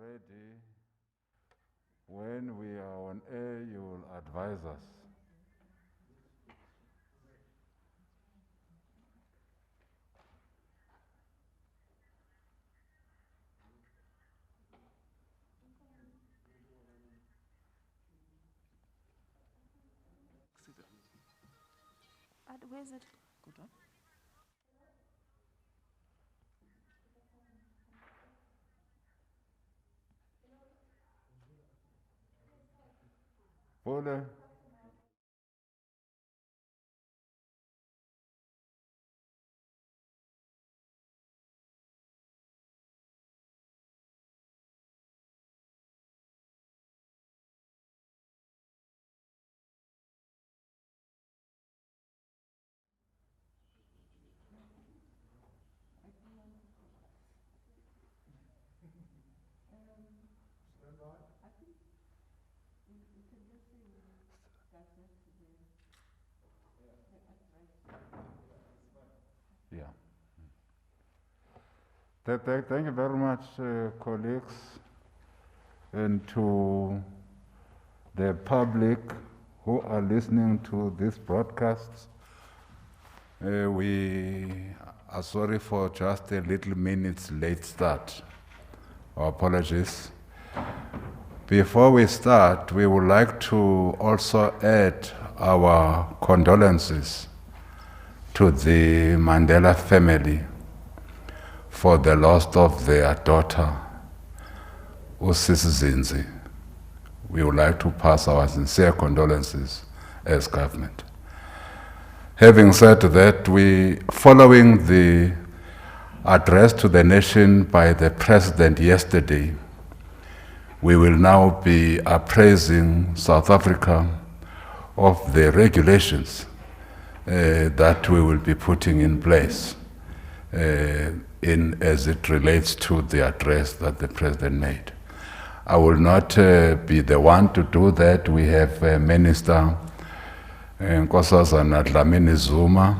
ready. When we are on air, you will advise us. Where is it? Pole. Yeah. Thank you very much, colleagues, and to the public who are listening to this broadcast. We are sorry for just a little minutes late start. Our apologies. Before we start, we would like to also add our condolences to the Mandela family for the loss of their daughter, Zinzi. We would like to pass our sincere condolences as government. Having said that, following the address to the nation by the President yesterday, we will now be appraising South Africa of the regulations that we will be putting in place as it relates to the address that the President made. I will not be the one to do that. We have Minister Nkosazana Dlamini Zuma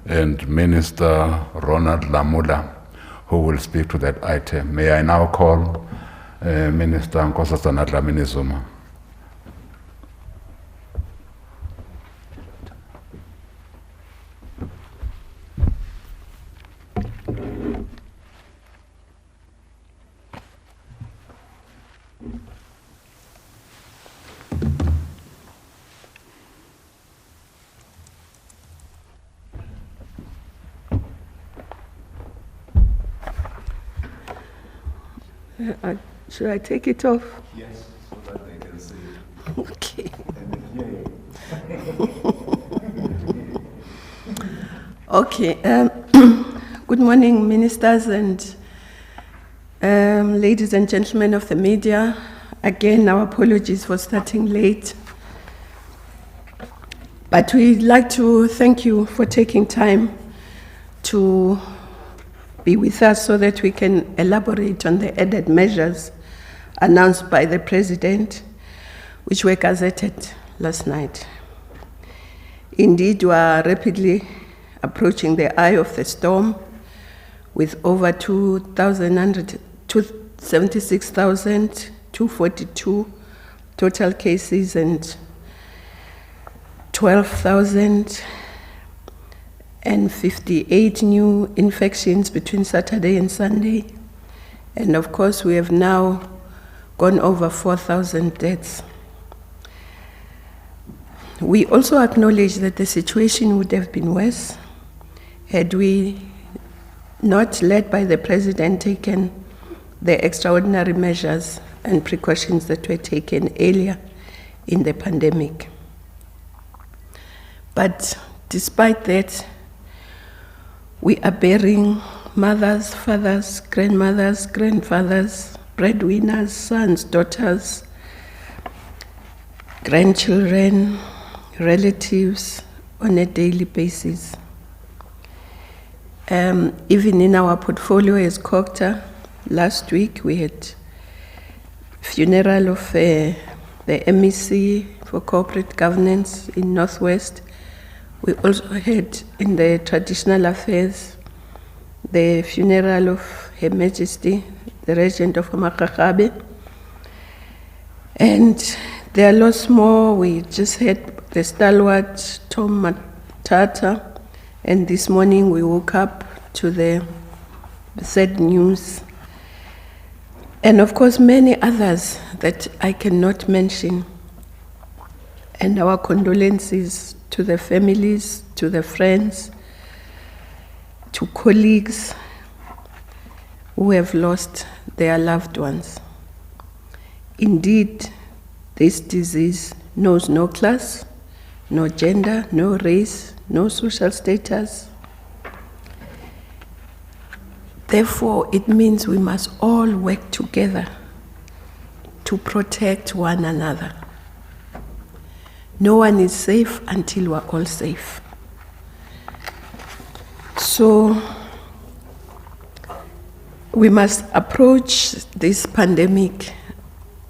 and Minister Ronald Lamola who will speak to that item. May I now call Minister Nkosazana Dlamini Zuma. Should I take it off? Yes, so that they can see it. Okay. And Okay. Good morning, ministers and ladies and gentlemen of the media. Again, our apologies for starting late. But we'd like to thank you for taking time to be with us so that we can elaborate on the added measures announced by the President, which were gazetted last night. Indeed, we are rapidly approaching the eye of the storm with over 76,242 total cases and 12,058 new infections between Saturday and Sunday. And of course, we have now gone over 4,000 deaths. We also acknowledge that the situation would have been worse had we not, led by the President, taken the extraordinary measures and precautions that were taken earlier in the pandemic. But despite that, we are bearing mothers, fathers, grandmothers, grandfathers, breadwinners, sons, daughters, grandchildren, relatives on a daily basis. Even in our portfolio as CoGTA, last week we had funeral of the MEC for corporate governance in Northwest. We also had in the traditional affairs the funeral of Her Majesty, the Regent of Makakabe, And there are lots more. We just had the stalwart Tom Matata, and this morning we woke up to the sad news. And of course, many others that I cannot mention. And our condolences to the families, to the friends, to colleagues who have lost their loved ones. Indeed, this disease knows no class, no gender, no race, no social status. Therefore, it means we must all work together to protect one another. No one is safe until we're all safe. So, we must approach this pandemic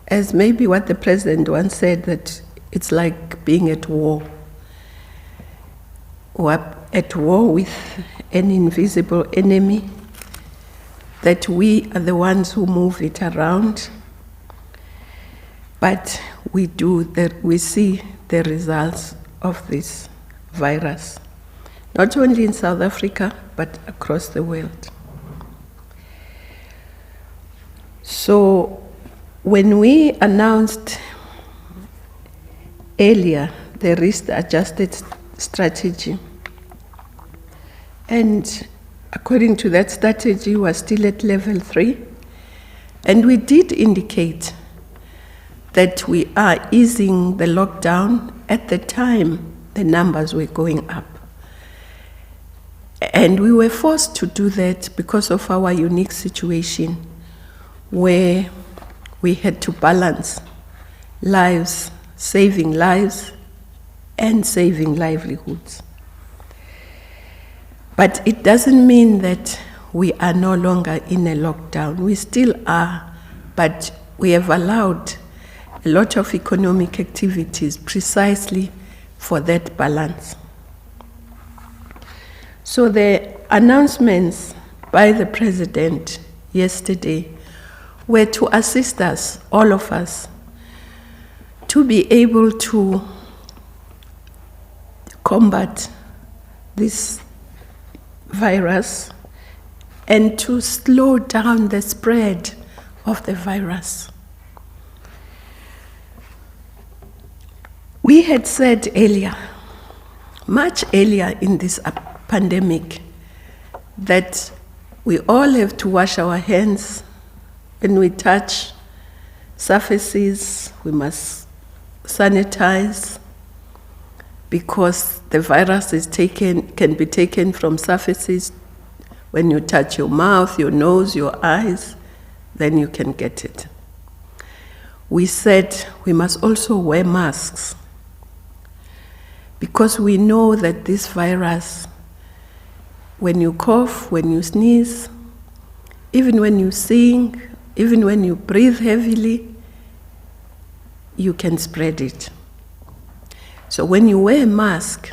as maybe what the president once said, that it's like being at war. We're at war with an invisible enemy, that we are the ones who move it around, but we see the results of this virus, not only in South Africa, but across the world. So, when we announced earlier the risk-adjusted strategy, and according to that strategy, we're still at level 3, and we did indicate that we are easing the lockdown. At the time, the numbers were going up. And we were forced to do that because of our unique situation, where we had to balance lives, saving lives, and saving livelihoods. But it doesn't mean that we are no longer in a lockdown. We still are, but we have allowed a lot of economic activities precisely for that balance. So the announcements by the President yesterday were to assist us, all of us, to be able to combat this virus and to slow down the spread of the virus. We had said earlier, much earlier in this pandemic, that we all have to wash our hands. When we touch surfaces, we must sanitize, because the virus can be taken from surfaces. When you touch your mouth, your nose, your eyes, then you can get it. We said we must also wear masks, because we know that this virus, when you cough, when you sneeze, even when you sing, even when you breathe heavily, you can spread it. So when you wear a mask,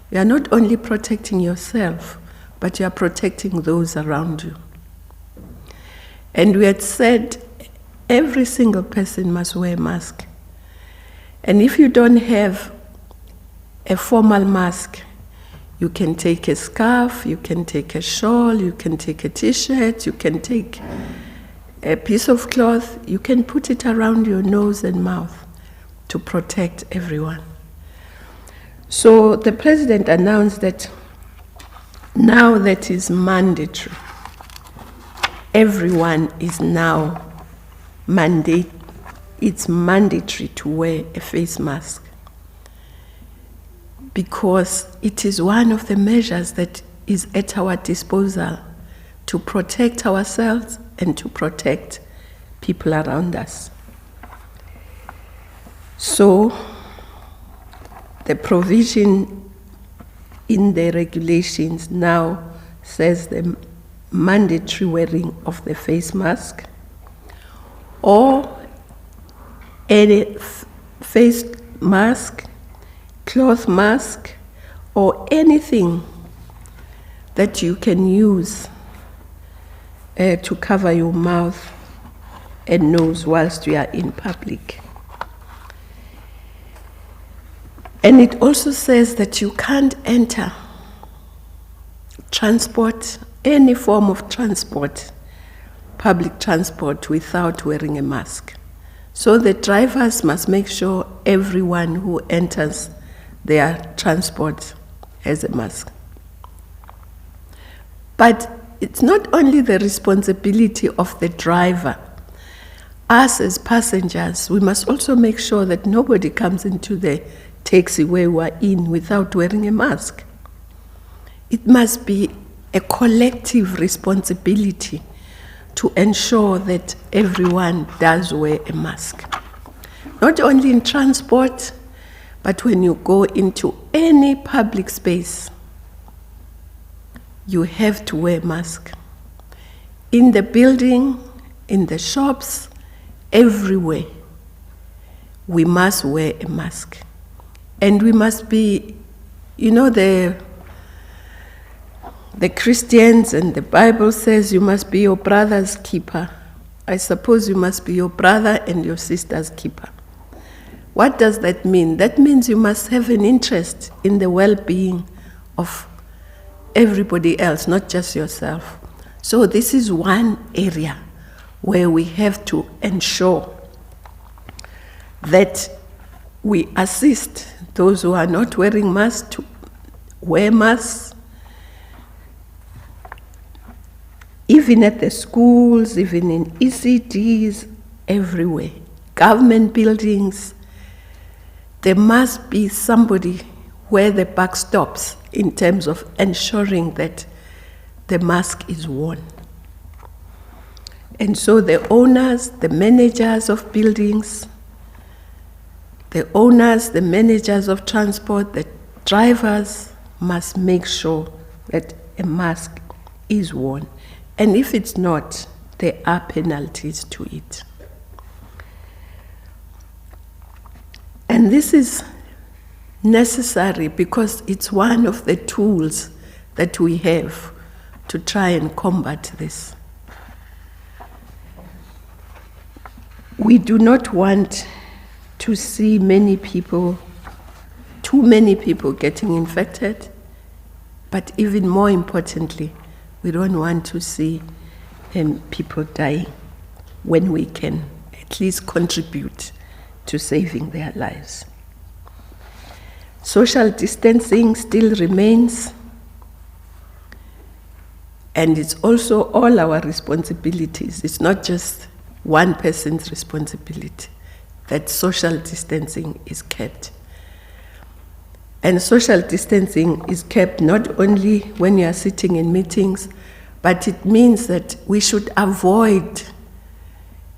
you are not only protecting yourself, but you are protecting those around you. And we had said every single person must wear a mask. And if you don't have a formal mask, you can take a scarf, you can take a shawl, you can take a t-shirt, you can take a piece of cloth, you can put it around your nose and mouth to protect everyone. So the President announced that now that is mandatory. Everyone is now it's mandatory to wear a face mask, because it is one of the measures that is at our disposal to protect ourselves and to protect people around us. So, the provision in the regulations now says the mandatory wearing of the face mask or any face mask, cloth mask, or anything that you can use to cover your mouth and nose whilst you are in public. And it also says that you can't enter transport, any form of transport, public transport, without wearing a mask. So the drivers must make sure everyone who enters their transport has a mask. But it's not only the responsibility of the driver. Us as passengers, we must also make sure that nobody comes into the taxi where we are in without wearing a mask. It must be a collective responsibility to ensure that everyone does wear a mask. Not only in transport, but when you go into any public space, you have to wear a mask. In the building, in the shops, everywhere, we must wear a mask. And we must be, you know, the Christians and the Bible says you must be your brother's keeper. I suppose you must be your brother and your sister's keeper. What does that mean? That means you must have an interest in the well-being of everybody else, not just yourself. So this is one area where we have to ensure that we assist those who are not wearing masks to wear masks, even at the schools, even in ECDs, everywhere. Government buildings, there must be somebody where the buck stops in terms of ensuring that the mask is worn. And so the owners, the managers of buildings, the owners, the managers of transport, the drivers must make sure that a mask is worn. And if it's not, there are penalties to it. And this is necessary because it's one of the tools that we have to try and combat this. We do not want to see too many people getting infected, but even more importantly, we don't want to see people dying when we can at least contribute to saving their lives. Social distancing still remains, and it's also all our responsibilities. It's not just one person's responsibility that social distancing is kept. And social distancing is kept not only when you are sitting in meetings, but it means that we should avoid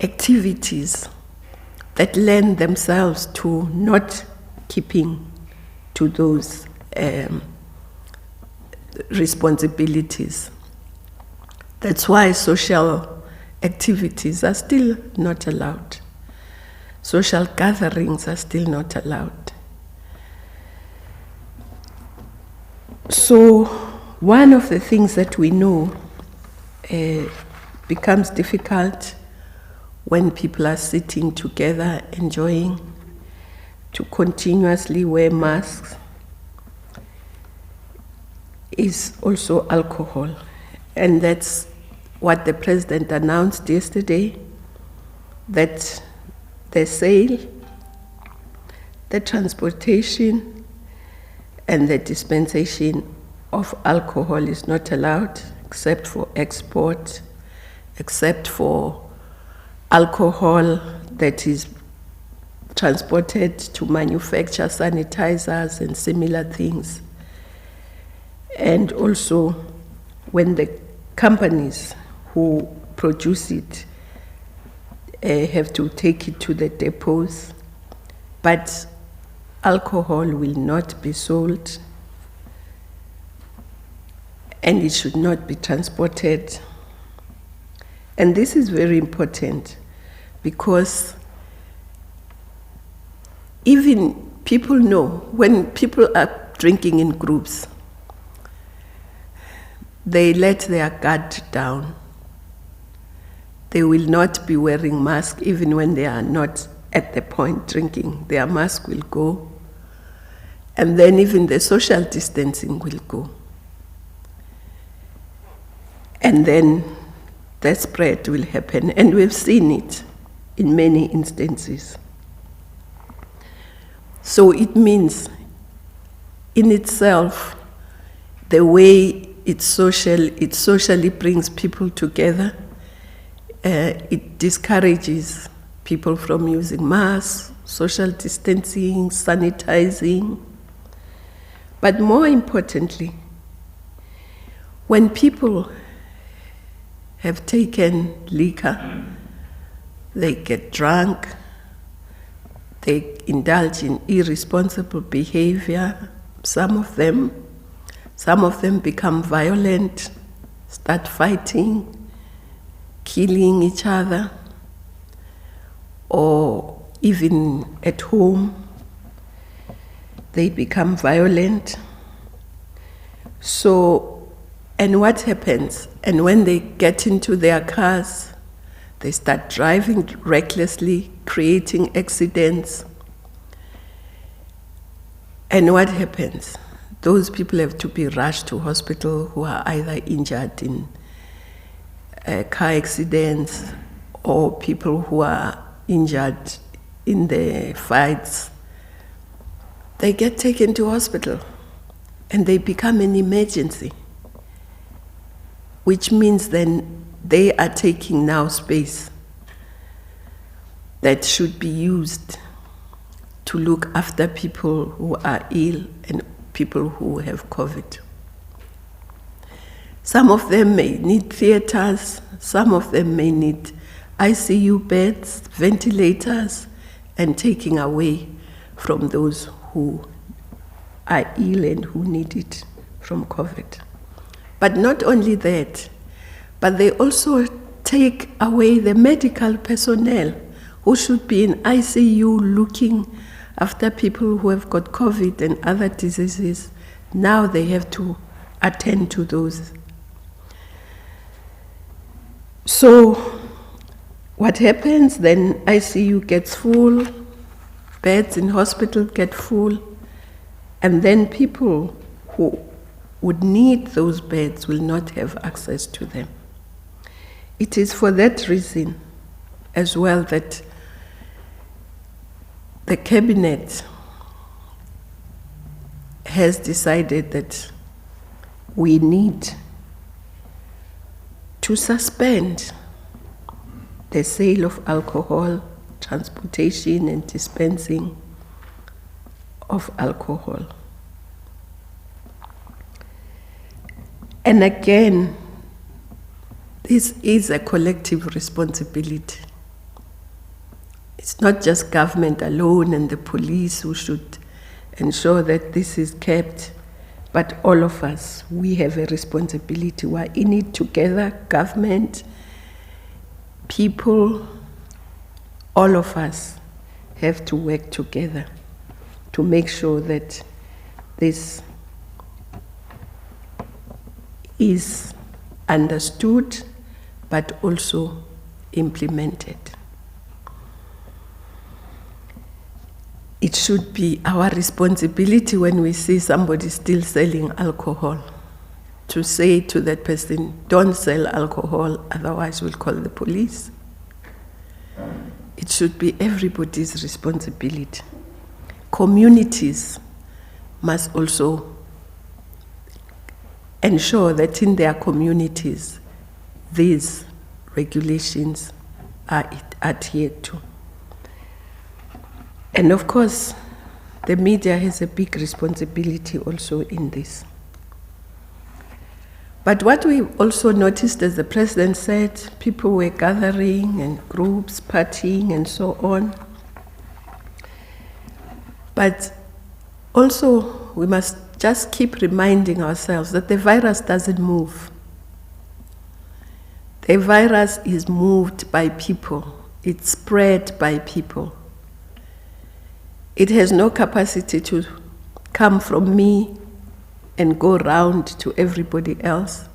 activities that lend themselves to not keeping to those responsibilities. That's why social activities are still not allowed. Social gatherings are still not allowed. So one of the things that we know becomes difficult when people are sitting together enjoying to continuously wear masks is also alcohol. And that's what the president announced yesterday, that the sale, the transportation, and the dispensation of alcohol is not allowed except for export, except for alcohol that is transported to manufacture sanitizers and similar things. And also when the companies who produce it have to take it to the depots, but alcohol will not be sold and it should not be transported. And this is very important because even people know when people are drinking in groups, they let their guard down. They will not be wearing masks even when they are not at the point drinking. Their mask will go. And then even the social distancing will go. And then the spread will happen. And we've seen it in many instances. So it means, in itself, the way it socially brings people together. It discourages people from using masks, social distancing, sanitizing. But more importantly, when people have taken liquor, they get drunk, they indulge in irresponsible behavior. Some of them become violent, start fighting, killing each other, or even at home, they become violent. So, and what happens? And when they get into their cars, they start driving recklessly, creating accidents. And what happens? Those people have to be rushed to hospital who are either injured in car accidents or people who are injured in the fights. They get taken to hospital and they become an emergency, which means then they are taking now space that should be used to look after people who are ill and people who have COVID. Some of them may need theaters, some of them may need ICU beds, ventilators, and taking away from those who are ill and who need it from COVID. But not only that, but they also take away the medical personnel who should be in ICU looking after people who have got COVID and other diseases. Now they have to attend to those. So what happens then? ICU gets full, beds in hospital get full, and then people who would need those beds will not have access to them. It is for that reason as well that the cabinet has decided that we need to suspend the sale of alcohol, transportation and dispensing of alcohol. And again, this is a collective responsibility. It's not just government alone and the police who should ensure that this is kept, but all of us, we have a responsibility. We're in it together, government, people, all of us have to work together to make sure that this is understood but also implemented. It should be our responsibility when we see somebody still selling alcohol to say to that person, don't sell alcohol, otherwise we'll call the police. It should be everybody's responsibility. Communities must also ensure that in their communities these regulations are adhered to. And of course, the media has a big responsibility also in this. But what we also noticed, as the president said, people were gathering and groups, partying and so on. But also we must just keep reminding ourselves that the virus doesn't move. The virus is moved by people. It's spread by people. It has no capacity to come from me and go round to everybody else.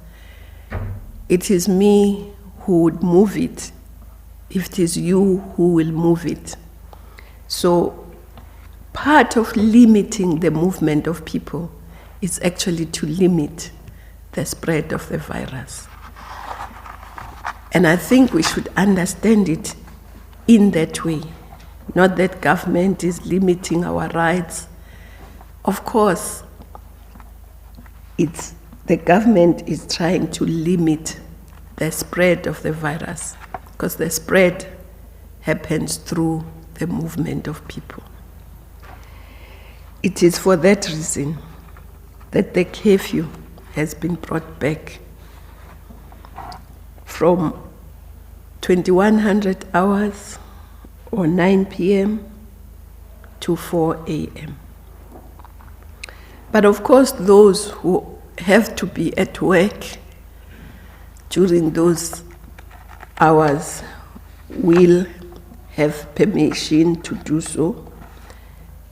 It is me who would move it. If it is you who will move it. So part of limiting the movement of people is actually to limit the spread of the virus. And I think we should understand it in that way, not that government is limiting our rights. Of course, the government is trying to limit the spread of the virus, because the spread happens through the movement of people. It is for that reason that the curfew has been brought back from 2100 hours or 9 p.m. to 4 a.m. But of course, those who have to be at work during those hours will have permission to do so,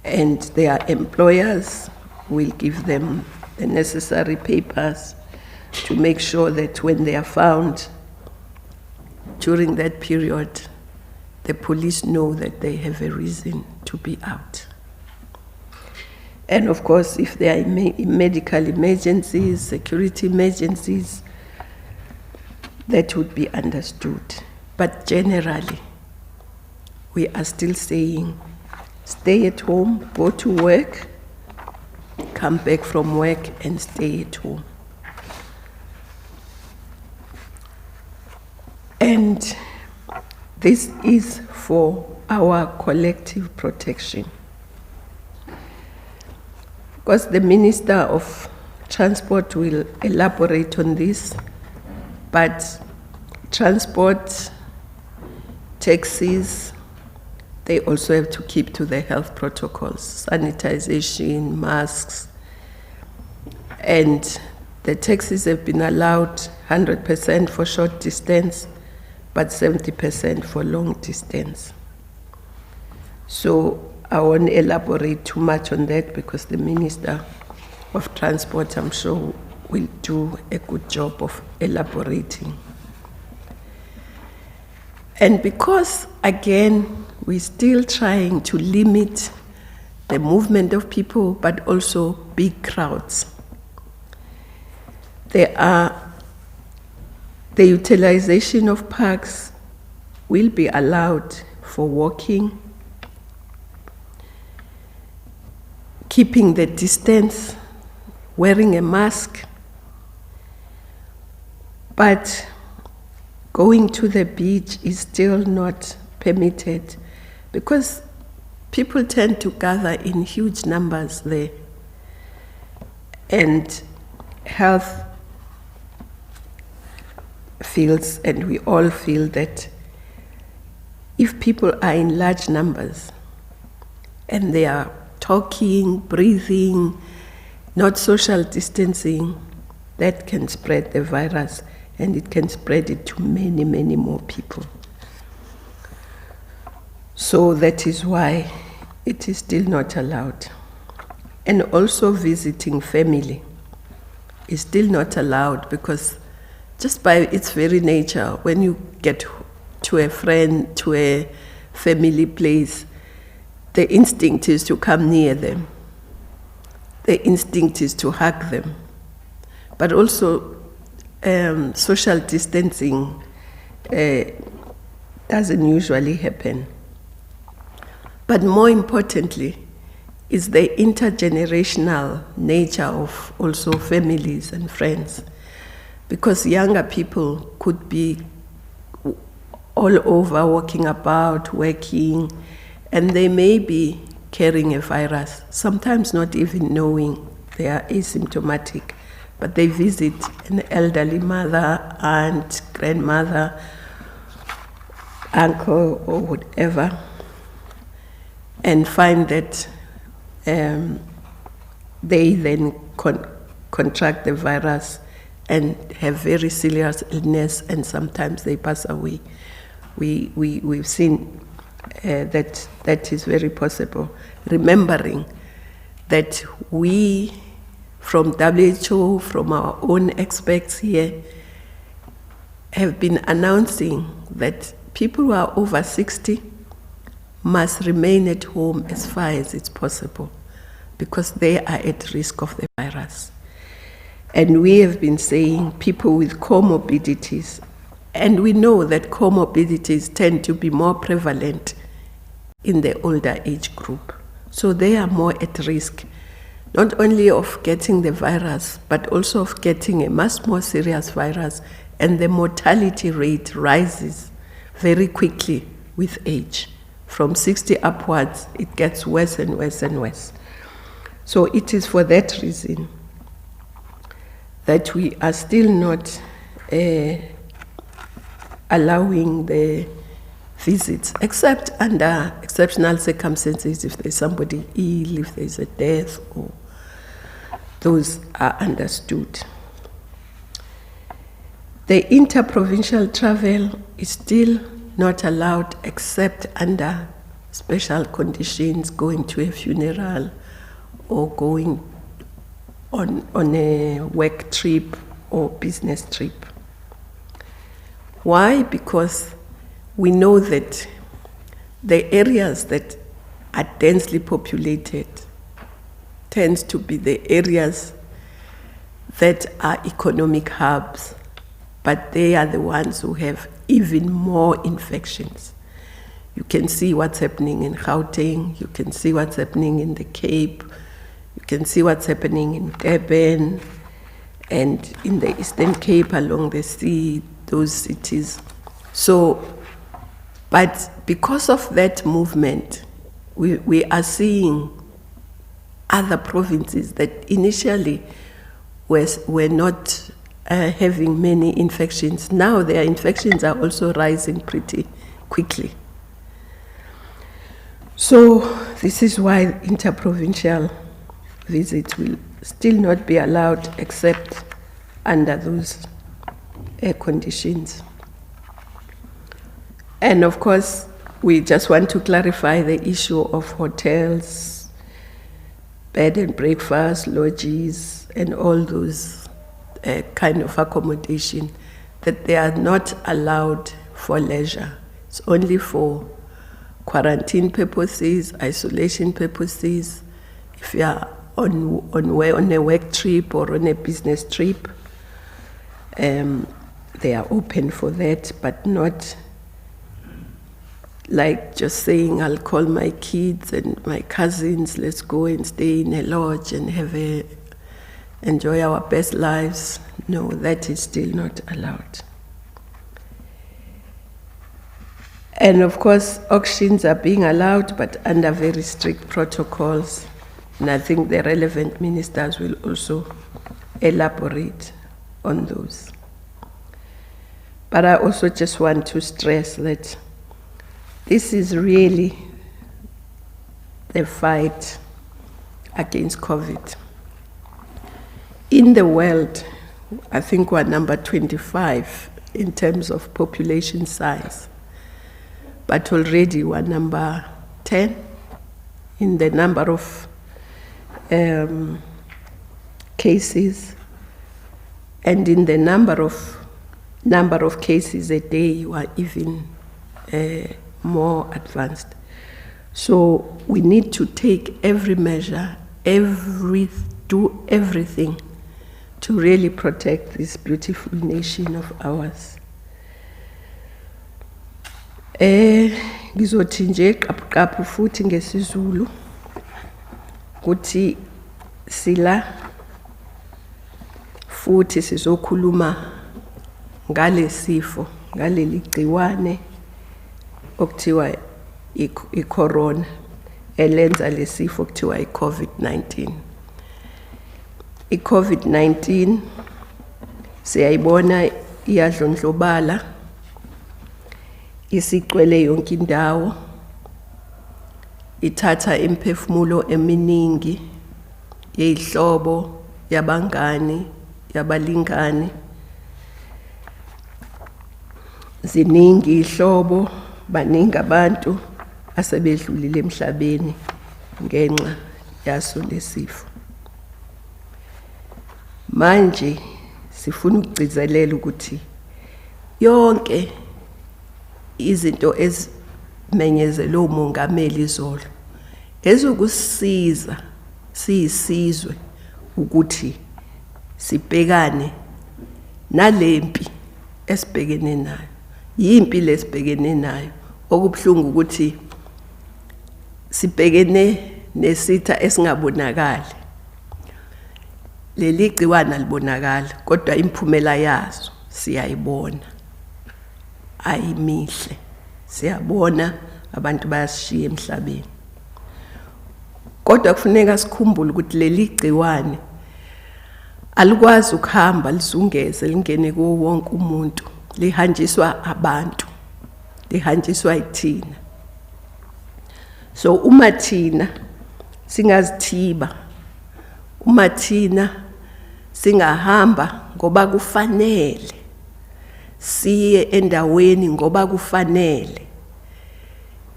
and their employers will give them the necessary papers to make sure that when they are found during that period, the police know that they have a reason to be out. And of course, if there are medical emergencies, security emergencies, that would be understood. But generally, we are still saying, stay at home, go to work, come back from work and stay at home. And this is for our collective protection. Of course, the Minister of Transport will elaborate on this, but transport, taxis, they also have to keep to the health protocols, sanitization, masks, and the taxis have been allowed 100% for short distance, but 70% for long distance. So I won't elaborate too much on that because the Minister of Transport, I'm sure, will do a good job of elaborating. And because, again, we're still trying to limit the movement of people, but also big crowds, the utilization of parks will be allowed for walking, keeping the distance, wearing a mask, but going to the beach is still not permitted because people tend to gather in huge numbers there, and health feels, and we all feel that if people are in large numbers and they are talking, breathing, not social distancing, that can spread the virus, and it can spread it to many, many more people. So that is why it is still not allowed. And also visiting family is still not allowed because just by its very nature, when you get to a friend, to a family place, the instinct is to come near them. The instinct is to hug them. But also, social distancing doesn't usually happen. But more importantly, is the intergenerational nature of also families and friends. Because younger people could be all over, walking about, working, and they may be carrying a virus, sometimes not even knowing they are asymptomatic, but they visit an elderly mother, aunt, grandmother, uncle, or whatever, and find that they then contract the virus and have very serious illness, and sometimes they pass away. We've seen that is very possible. Remembering that we, from WHO, from our own experts here, have been announcing that people who are over 60 must remain at home as far as it's possible because they are at risk of the virus. And we have been saying people with comorbidities, and we know that comorbidities tend to be more prevalent in the older age group. So they are more at risk, not only of getting the virus, but also of getting a much more serious virus, and the mortality rate rises very quickly with age. From 60 upwards, it gets worse and worse and worse. So it is for that reason that we are still not allowing the visits, except under exceptional circumstances, if there's somebody ill, if there's a death, or those are understood. The interprovincial travel is still not allowed except under special conditions, going to a funeral or going on a work trip or business trip. Why? Because we know that the areas that are densely populated tends to be the areas that are economic hubs, but they are the ones who have even more infections. You can see what's happening in Gauteng, you can see what's happening in the Cape, you can see what's happening in Durban, and in the Eastern Cape along the sea, those cities. So, but because of that movement, we are seeing other provinces that initially were not having many infections. Now their infections are also rising pretty quickly. So this is why interprovincial visits will still not be allowed except under those conditions. And of course, we just want to clarify the issue of hotels, bed and breakfast, lodges, and all those kind of accommodation, that they are not allowed for leisure. It's only for quarantine purposes, isolation purposes. If you are on a work trip or on a business trip, they are open for that, but not like just saying, I'll call my kids and my cousins, let's go and stay in a lodge and enjoy our best lives. No, that is still not allowed. And of course, auctions are being allowed, but under very strict protocols. And I think the relevant ministers will also elaborate on those. But I also just want to stress that this is really the fight against COVID. In the world, I think we're number 25 in terms of population size, but already we're number 10 in the number of cases, and in the number of cases a day, you are even more advanced. So we need to take every measure, do everything to really protect this beautiful nation of ours. Ngizothi nje qaphu futhi ngesiZulu ukuthi sila futhi sizokhuluma ngale sifo, ngaleli gciwane okuthiwa i-corona elenza lesifo okuthiwa i-COVID-19. I-COVID-19 siyayibona iyadlondlobala, isigcwele yonke indawo, ithatha imphefumulo eminingi yeyihlobo, yabangani, yabalingani. Ziningi ihlobo, baningi abantu asebedlulile emhlabeni ngenxa yaso lesifo. Manje sifuna ukugcizelela ukuthi yonke izinto menyezelo umongameli izolo ezokusiza siyisizwe ukuthi sibhekane nalempi esibhekene nayo. Yimpi lesibhekene nayo okubhlungu ukuthi sibhekene nesitha esingabonakali. Leli gciwane libonakala kodwa imphumela yazo siyayibona. Ayimihle. Siyabona abantu bayashiya emhlabeni. Kodwa kufuneka sikhumbule ukuthi leli gciwane alikwazi ukuhamba lisungeze lingene kuwo wonke umuntu. Lihanjiswa abantu. Lihanjiswa yithina. So uma thina singazithiba, uma thina singahamba ngoba kufanele, siye endaweni ngoba kufanele,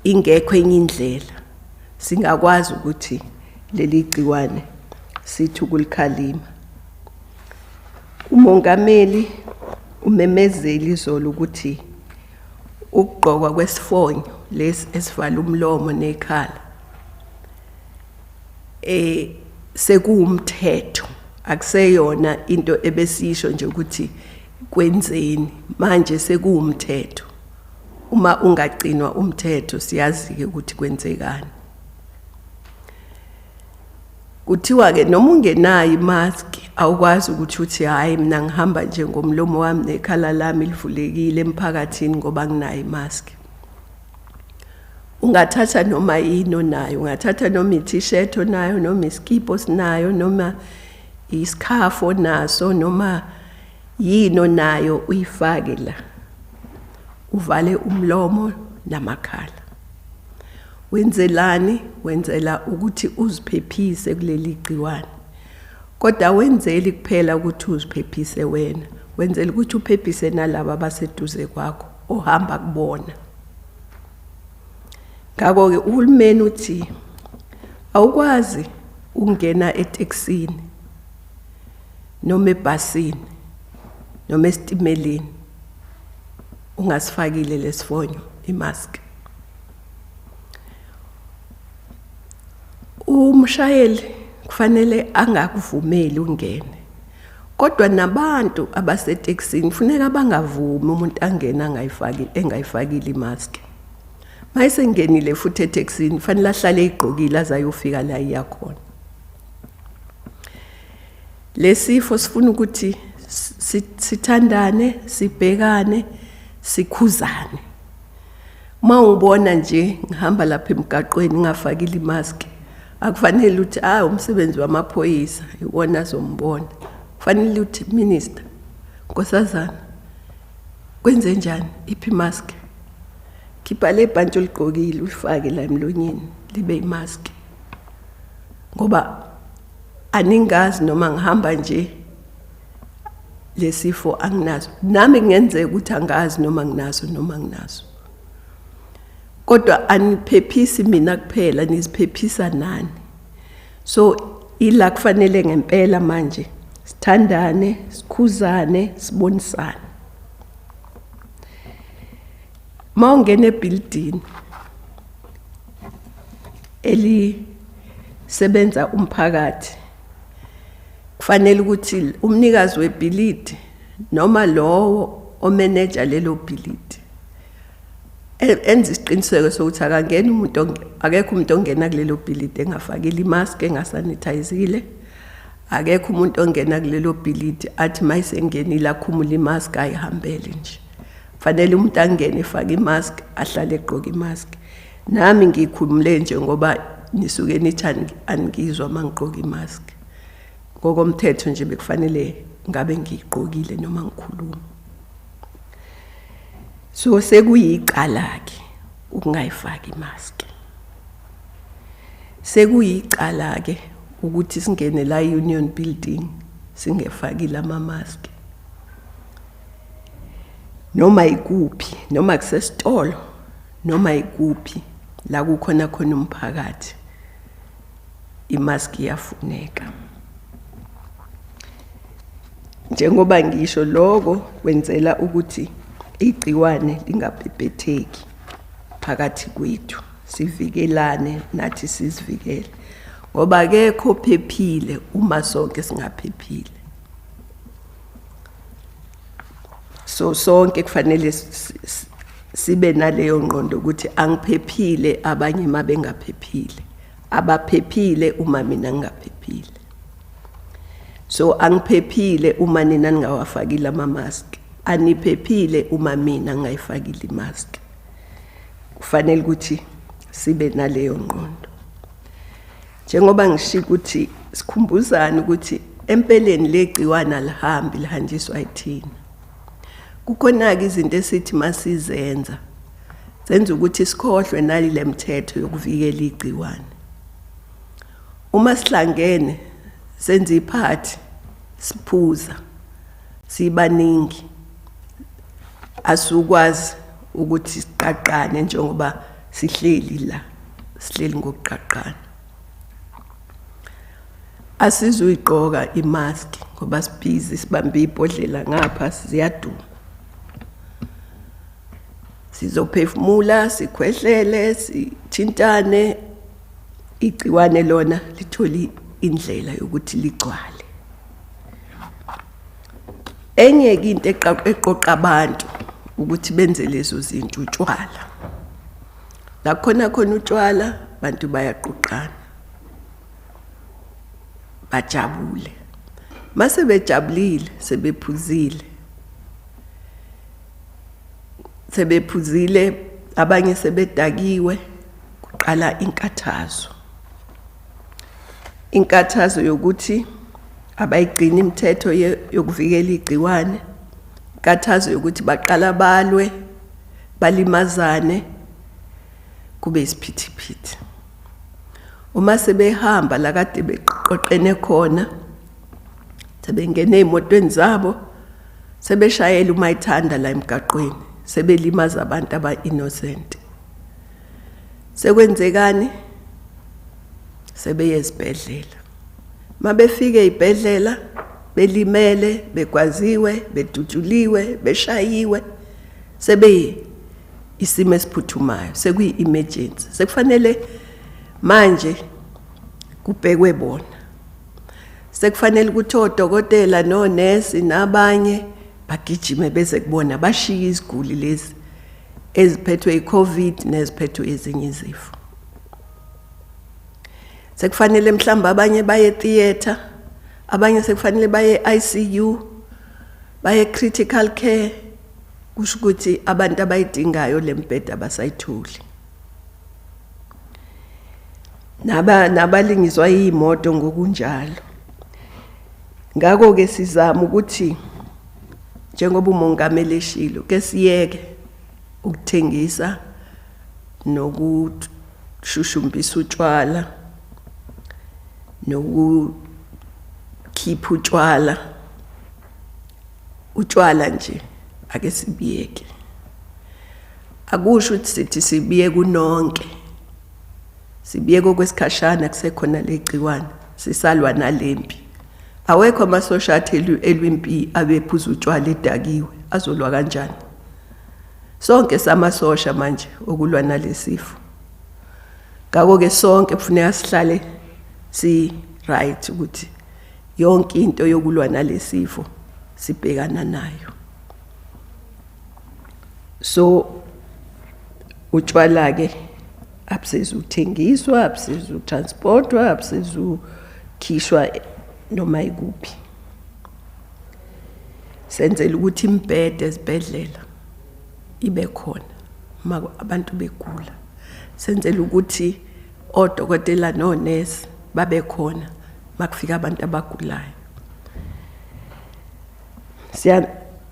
ingekho enye indlela, singakwazi ukuthi leli gciwane sithi ukulikhalima. Umongameli umemezeli izolo ukuthi ukugqokwa kwesifonyo lesi esivala umlomo nekhala sekuwumthetho, akuseyona into ebesisho nje ukuthi kwenzeni, manje sekuwumthetho. Uma ungaqinwa umthetho siyazi-ke ukuthi kwenzekani. Kuthiwa ke noma ungenayo imask awukwazi ukuthi uthi hayi mina ngihamba nje ngomlomo wami nekhala lami livulekile emphakathini ngoba nginayo imask. Ungathatha noma yini onayo, ungathatha noma i-t-shirt onayo, noma iskipo sinayo, noma isikhafu onaso, noma yini onayo uyifake la. Uvale umlomo namakhala. Wenzelani? Wenzela ukuthi uziphephise kuleli gciwane. Kodwa wenzeli kuphela ukuthi uziphephise wena. Wenzela ukuthi uphephise nalabo abaseduze kwakho ohamba kubona. Ngakho ke uhulumeni uthi awukwazi ukungena eTaxini noma ebhasini noma esitimeleni ungasifakile lesifonyo imask. Umshayeli kufanele angakuvumeli ungene. Kodwa nabantu abaseTaxini kufuneka bangavumi umuntu angena engayifakile imask. Mayise ngenile futhi eTaxini kufanele ahlale igqokile azayofika la iyakhona. Lesifo sifuna ukuthi sithandane, sibhekane, sikhuzane. Mawubona nje ngihamba lapha emgaqweni ngafakile imask, akufanele ukuthi umsebenzi wamaphoyisa iwona azombona. Kufanele ukuthi Minister Nkosazana kwenze njani iphi imask? Khipha le bhanti oligqokile ulifake la emlonyeni libe imask. Ngoba aningazi noma ngihamba nje lesifo anginazo. Nami ngenzeka ukuthi angazi noma nginazo noma nginazo. Kodwa aniphephisi mina kuphela, niziphephisa nani. So ila kufanele ngempela manje sithandane, sikhuzane, sibonisane. Mawungena ebuilding elisebenza umphakathi, kufanele ukuthi umnikazi webhilidi noma lowo omanager lelo bhilidi enze isiqiniseko sokuthi akekho umuntu ongena kulelo bhilidi engafakile imask, engasanithayizile. Akekho umuntu ongena kulelo bhilidi athi mayisengenile akhumula imask ayihambele nje. Fanele umuntu angene efake imask, ahlale egqoka imask. Nami ngikhulumule nje ngoba nisuke nithi angizwa mangigqoka imask. Ngokomthetho nje bekufanele ngabe ngigqokile noma ngikhuluma. So sekuyicala ke ukungayifaki imask. Sekuyicala ke ukuthi singene la Union Building singefakile ama-mask. Noma ikuphi, noma kusesitolo, noma ikuphi la kukhona khona umphakathi, imask iyafuneka. Njengoba ngisho lokho kwenzela ukuthi igciwane lingabhebhetheki. phakathi kwethu sivikelane nathi sizivikele ngoba akekho phephile uma sonke singaphephile. So sonke kufanele sibe naleyo ngqondo ukuthi angiphephile abanye mabengaphephile, abaphephile uma mina ngingaphephile. So angiphephile uma nina ningawafakile ama-mask, aniphephile uma mina ngingayifakile i-mask. Kufanele ukuthi sibe naleyo ngqondo. Njengoba ngishilo ukuthi sikhumbuzane ukuthi empeleni legciwana lihambi lihanjiswa yithina. Kukhona-ke izinto esithi masizenza senza ukuthi sikhohlwe nali lemthetho yokuvikela igciwane. Uma sihlangene senza iphathi siphuza sibaningi asukwazi ukuthi siqaqane njengoba sihleli la sihleli ngokuqaqana. Asizuyigqoka imask ngoba sibhizi sibambe ibhodlela ngapha ziyaduma. Sizophefumula, sikhwehlele, sithintane, igciwane lona litholi indlela yokuthi ligcwale. Enye into eqoqa abantu ukuthi benze lezo zinto utshwala. La khona utshwala abantu bayaqoqana. Bajabule. Mase bejabulile sebephuzile abanye sebedakiwe kuqala inkathazo. Inkathazo yokuthi abayigcina imithetho yokuvikela igciwane, inkathazo yokuthi baqala balwe balimazane kube isiphithiphithi. Uma sebehamba la kade beqoqene khona sebengene emotweni zabo sebeshayela umayithanda la emgaqweni sebelimaza abantu aba-innocent. Sekwenzekani? Sebeye esibhedlela. Mabefike ezibhedlela belimele, bekwaziwe, bedutshuliwe, beshayiwe, sebeye isimo esiphuthumayo, sekuyi-emergency. Sekufanele manje kubhekwe bona. Sekufanele ukuthi odokotela nonesi nabanye bagijime beze kubona bashiye iziguli lezi eziphethwe i-COVID neziphethwe ezinye izifo. Sekufanele mhlawumbe abanye baye theater, abanye sekufanele baye ICU, baye critical care, kusho ukuthi abantu abayidingayo lembheda basayitholi. Nabalingizwa iy'moto ngokunjalo. Ngakho-ke sizama ukuthi njengoba umongameli eshilo ke siyeke ukuthengisa nokushushumbisa utshwala nokukhipha utshwala nje ake sibiyeke. Akusho ukuthi sithi sibiye kunonke, sibiyeke okwesikhashana kusekhona legciwane sisalwa nalempi. Awekho amasosha athi elwimpi abephuza utshwala edakiwe azolwa kanjani? Sonke samasosha manje okulwa nalesifo. Ngakho-ke sonke kufuneka sihlale si right ukuthi yonke into yokulwa nalesifo sibhekana nayo. So utshwala-ke abusezuthengiswa, abusezutransportwa, abusezukhishwa noma ikuphi. Senzele ukuthi imbhede ezibhedlela ibe khona uma abantu begula. Senzele ukuthi odokotela nonesi babe khona makufika abantu abagulayo.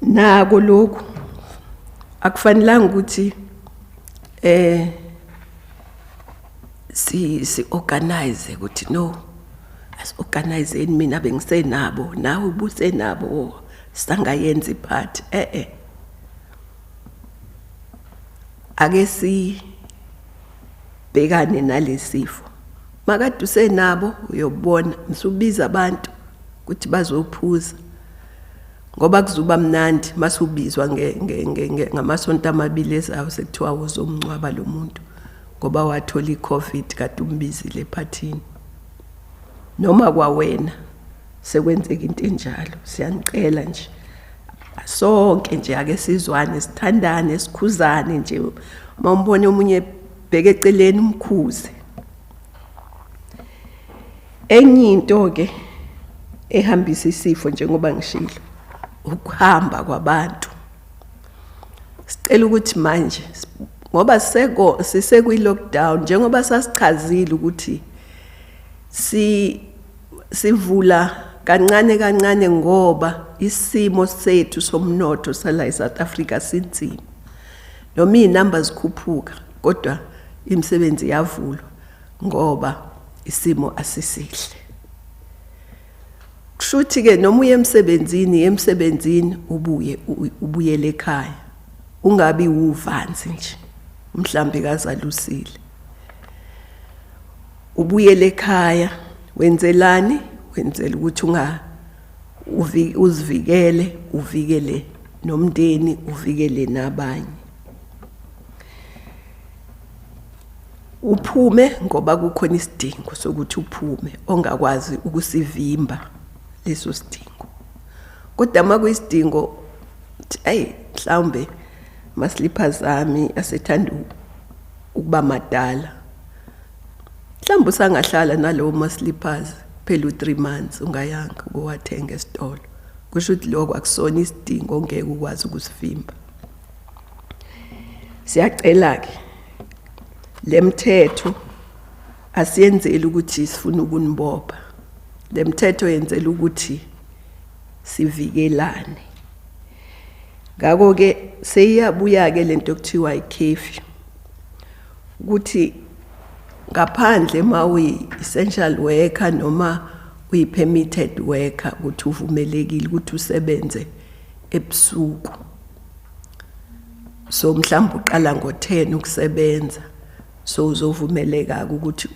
Nako lokhu akufanelanga ukuthi si organize ukuthi no as-organize mina bengisenabo nawe ubusenabo sangayenza iphathi ake sibhekane nalesifo. Makade usenabo uyobona msubiza abantu ukuthi bazophuza ngoba kuzuba mnandi masubizwa ngamasonto amabili ezayo sekuthiwa uzomncwaba lo muntu ngoba wathola iCovid kade umbizile ephathini. Noma kwawena sekwenzeka into enjalo, siyanicela nje sonke nje ake sizwane, sithandane, sikhuzane nje. Mawumbone omunye bheke eceleni umkhuze. Enye into ke ehambisa isifo njengoba ngishilo, ukuhamba kwabantu. Sicela ukuthi manje ngoba sisekwi lockdown, njengoba sasichazile ukuthi sivula kancane ngoba isimo sethu somnotho sala eSouth Africa sinzima. Noma izinamba zikhuphuka kodwa imisebenzi yavulwa ngoba isimo asisihle. Kushuthi ke noma uye emsebenzini ubuyele ekhaya. Ungabi uvanzi nje. Mhlambe kazalusile. Ubuyele ekhaya, wenzelani? Wenzela ukuthi uzivikele, uvikele nomndeni, uvikele nabanye. Uphume ngoba kukhona isidingo sokuthi uphume, ongakwazi ukusivimba leso sidingo. Kodwa makuyisidingo mhlawumbe ama-slippers ami asethanda ukuba madala. Mhlawumbe usangahlala nalowo ma-slippers phela u3 months ungayanga ukuwathenga esitolo. Kusho ukuthi lokho akusona isidingo ongeke ukwazi ukusivimba. Siyacela ke lemthetho asiyenzeli ukuthi sifuna ukunibopha. Lemthetho yenzela ukuthi sivikelane. Ngakho ke seyiyabuya ke lento ekuthiwa i-curfew. Ukuthi ngaphandle mawi essential worker noma uyi-permitted worker ukuthi uvumelekile ukuthi usebenze ebusuku. So mhlawumbe uqala ngo10 ukusebenza. So uzovumeleka ukuthi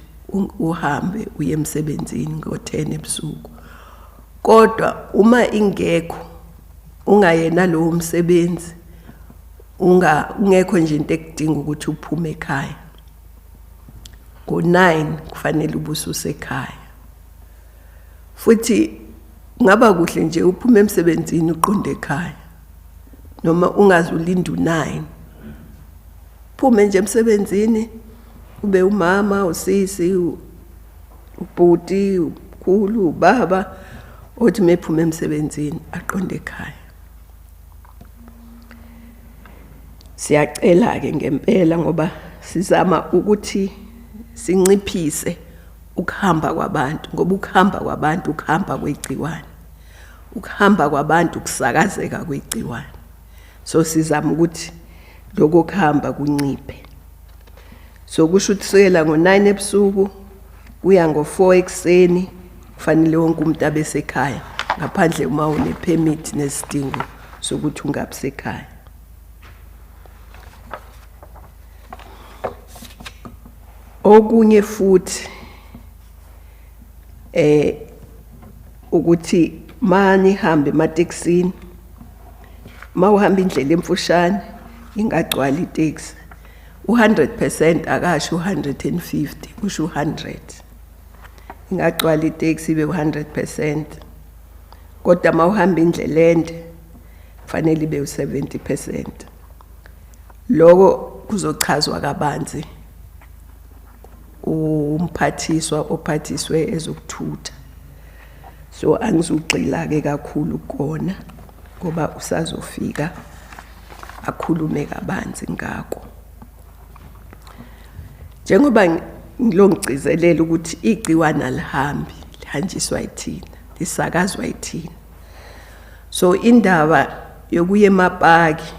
uhambe uye emsebenzini ngo10 ebusuku. Kodwa uma ingekho ungayena lo umsebenzi ungekho nje into ekudinga ukuthi uphume ekhaya. Ngo9 kufanele ubususe ekhaya. Futhi ngaba kuhle nje uphume emsebenzini uqonde ekhaya. Noma ungazulinda u9. Phume nje emsebenzini ube umama, usisi, ubhuti, ukhulu, ubaba othi mephume emsebenzini aqonde ekhaya. Siyacela ke ngempela ngoba sizama ukuthi sinciphise ukuhamba kwabantu ngoba ukuhamba kwabantu ukuhamba kwegciwane. Ukuhamba kwabantu kusakazeka kwegciwane. So sizama ukuthi lokho kuhamba kunciphe. So kusho ukuthi sela ngo9 ebusuku kuya ngo4 ekseni kufanele wonke umuntu abe sekhaya ngaphandle uma une permit nesidingo sokuthi ungabe sekhaya. Okunye futhi ukuthi mani hambe emateksini mawuhamba indlela emfushane ingagcwali itaxi 100% akasho 150 kusho 100 ingagcwali itaxi ibe 100% kodwa mawuhamba indlela ende kufanele ibe 70%. Lokho kuzochazwa kabanzi umphathiswa ophathiswe ezokuthutha. So angizugxila ke kakhulu kona ngoba usazofika akhulume kabanzi ngako. Njengoba ngilongcizelela ukuthi igciwana lihambi lihanjiswa yithina, lisakazwa yithina. So indaba yokuya emapaki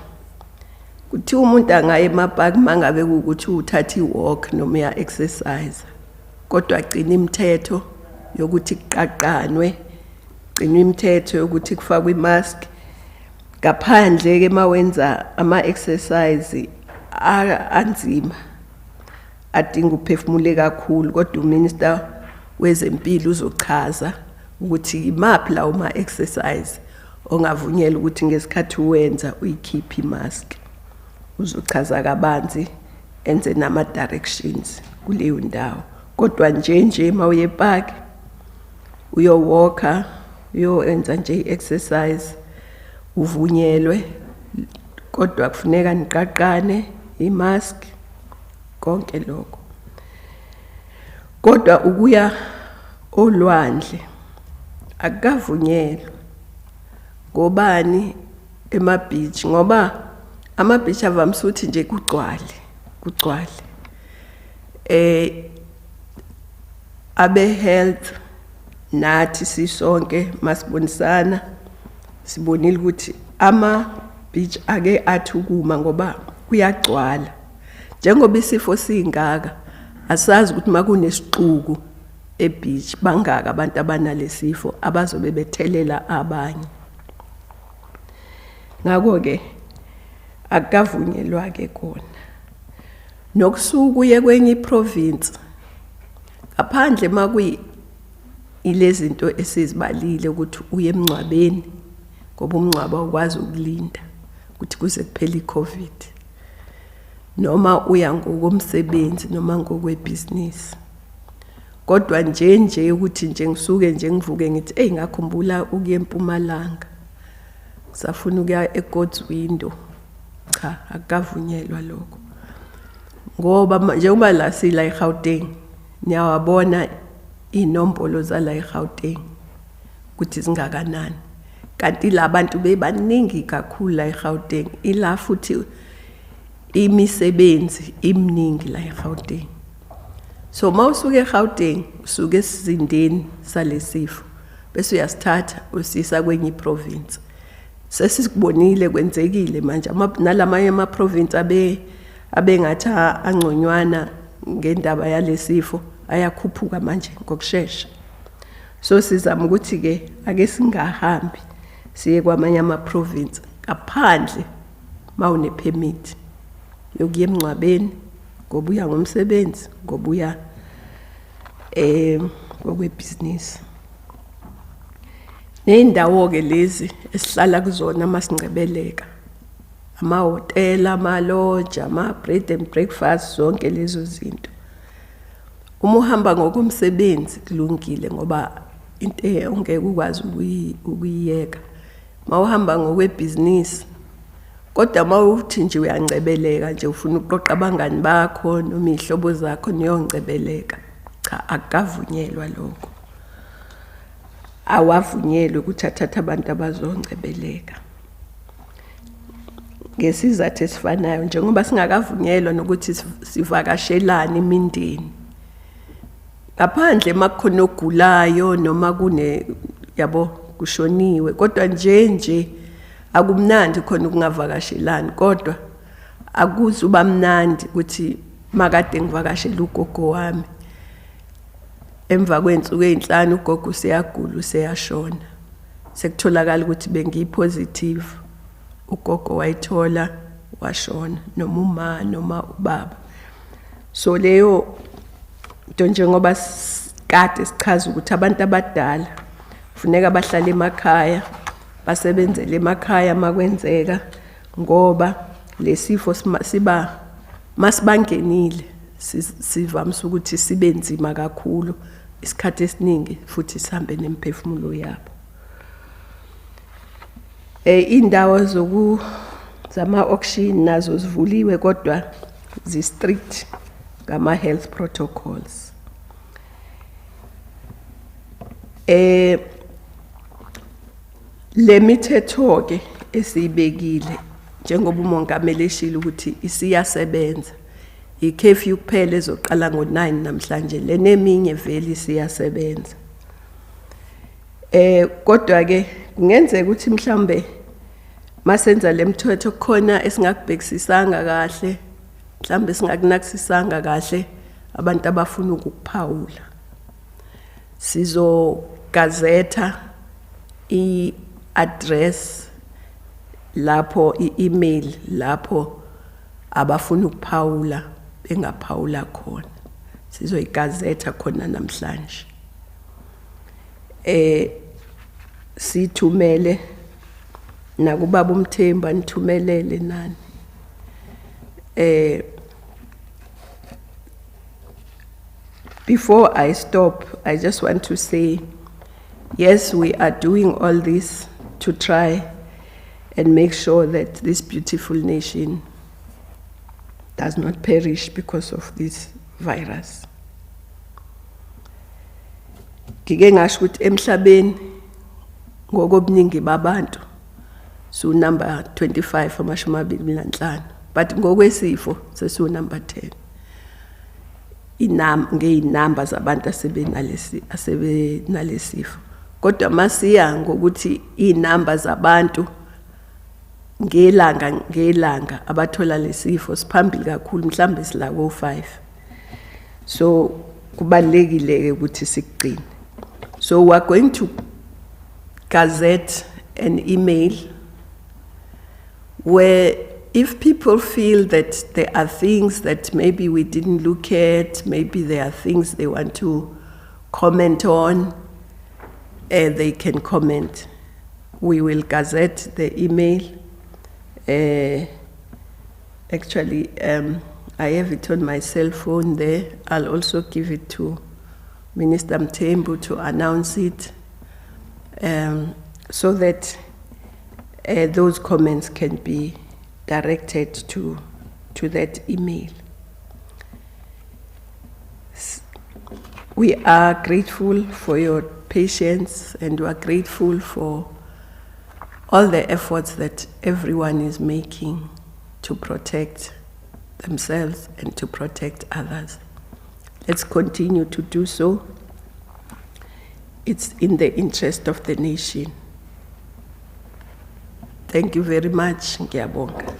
kuthi umuntu angaya emapaki mangabe ukuthi uthatha iwalk noma ya exercise kodwa agcina imithetho yokuthi kuqaqanwe, agcina imithetho yokuthi kufakwe imask. Ngaphandle ke mawenza ama exercise anzima adinga uphefumule kakhulu kodwa uminister wezempilo uzochaza ukuthi imaphi lawo ma exercise ongavunyelwa ukuthi ngesikhathi uwenza uyikhiphe imask. Uzochaza kabanzi enze nama directions kuleyo ndawo. Kodwa nje mawuye epark uyowalka, uyowenza nje exercise, uvunyelwe, kodwa kufuneka niqaqane imask konke lokho. Kodwa ukuya olwandle akukavunyelwa. Ngobani ema-beach? Ngoba ama-beach avamise ukuthi nje kugcwale. Abe health nathi sisonke masibonisana sibonile ukuthi ama-beach ake athukuma ngoba kuyagcwala. Njengoba isifo singaka asazi ukuthi makunesixuku e-beach bangaka abantu abanalesifo abazobe bethelela abanye. Ngakho-ke akukavunyelwa-ke kona. Nokusuka uye kwenye iprovince ngaphandle makuyi ilezi zinto esizibalile ukuthi uye emncwabeni ngoba umncwaba ukwazi ukulinda ukuthi kuze kuphele iCovid, noma uya ngokomsebenzi noma ngokwebusiness. Kodwa nje ukuthi nje ngisuke nje ngivuke ngithi ngakhumbula ukuya eMpumalanga safuna ukuya eGod's Window, cha akukavunyelwa lokho. Ngoba njengoba la sila eGauteng niyawabona inombolo zala eGauteng ukuthi zingakanani, kanti labantu bebaningi kakhulu la eGauteng, ila futhi imisebenzi iminingi la eGauteng. So mawusuke eGauteng usuke esizindeni salesifo bese uyasithatha usisa kwenye iprovince. Sesikubonile kwenzekile manje nalamanye ama-province abengathi angconywana ngendaba yalesifo ayakhuphuka manje ngokusheshsha. So sizama ukuthi-ke ake singahambi siye kwamanye ama-province ngaphandle mawune-permit yokuya emncwabeni, ngoba uya ngomsebenzi, ngoba uya ngokwebhizinisi. Ney'ndawo-ke lezi esihlala kuzona masingcebeleka, amahhotela, ama-lodge, ama-bread and breakfast, zonke lezo zinto. Uma uhamba ngokomsebenzi kulungile ngoba into ongeke ukwazi ukuyiyeka. Uma uhamba ngokwebhizinisi, kodwa uma uthi nje uyangcebeleka nje ufuna ukuqoqa abangani bakho noma izihlobo zakho niyongcebeleka, cha akukavunyelwa lokho. Awavunyelwe ukuthi athathe abantu abazongcebeleka. Ngesizathu esifanayo njengoba singakavunyelwa nokuthi sivakashelane imindeni. Ngaphandle makukhona ogulayo noma kushoniwe, kodwa nje akumnandi khona ukungavakashelani, kodwa akuzuba mnandi ukuthi makade ngivakashela ugogo wami emva kwensuku ezinhlanu ugogo useyagula useyashona, sekutholakala ukuthi bengiyi-positive, ugogo wayithola washona noma uma noma ubaba. So leyo nto njengoba kade sichaza ukuthi abantu abadala kufuneka bahlale emakhaya, basebenzele emakhaya makwenzeka, ngoba lesifo masibangenile sivamise ukuthi sibe nzima kakhulu isikhathi esiningi futhi sihambe nemphefumulo yabo. Indawo zama-auction nazo zivuliwe kodwa zi-strict ngama-health protocols. Le mithetho-ke esiyibekile njengoba umongameli eshilo ukuthi isiyasebenza, i-curfew kuphela ezoqala ngo-9 namhlanje, le neminye vele isiyasebenza. Kodwa-ke kungenzeka ukuthi mhlambe masenza le mithetho khona esingakubhekisisanga kahle, mhlambe singakunakisisanga kahle abantu abafuna ukukuphawula. Sizogazetha i-address lapho, i-email lapho abafuna ukuphawula bengaphawula khona, sizoyigazetha khona namhlanje. Sithumele nakubaba uMthembu nithumelele nani. Before I stop, I just want to say, yes, we are doing all this to try and make sure that this beautiful nation does not perish because of this virus. Ngike ngasho ukuthi emhlabeni ngokobuningi babantu so number 25 amashumi but ngokwesifo sesu number 10. Ngeyinamba zabantu asebenalesifo. Kodwa masiya ngokuthi inamba zabantu ngelanga abathola lesifo siphambili kakhulu, mhlambe sila ko 5. So kubalekile ukuthi siqine. So we are going to gazette an email where if people feel that there are things that maybe we didn't look at, maybe there are things they want to comment on, they can comment. We will gazette the email. Actually, I have it on my cell phone there. I'll also give it to Minister Mthembu to announce it, so that those comments can be directed to that email. We are grateful for your patience, and we are grateful for all the efforts that everyone is making to protect themselves and to protect others. Let's continue to do so. It's in the interest of the nation. Thank you very much. Ngiyabonga.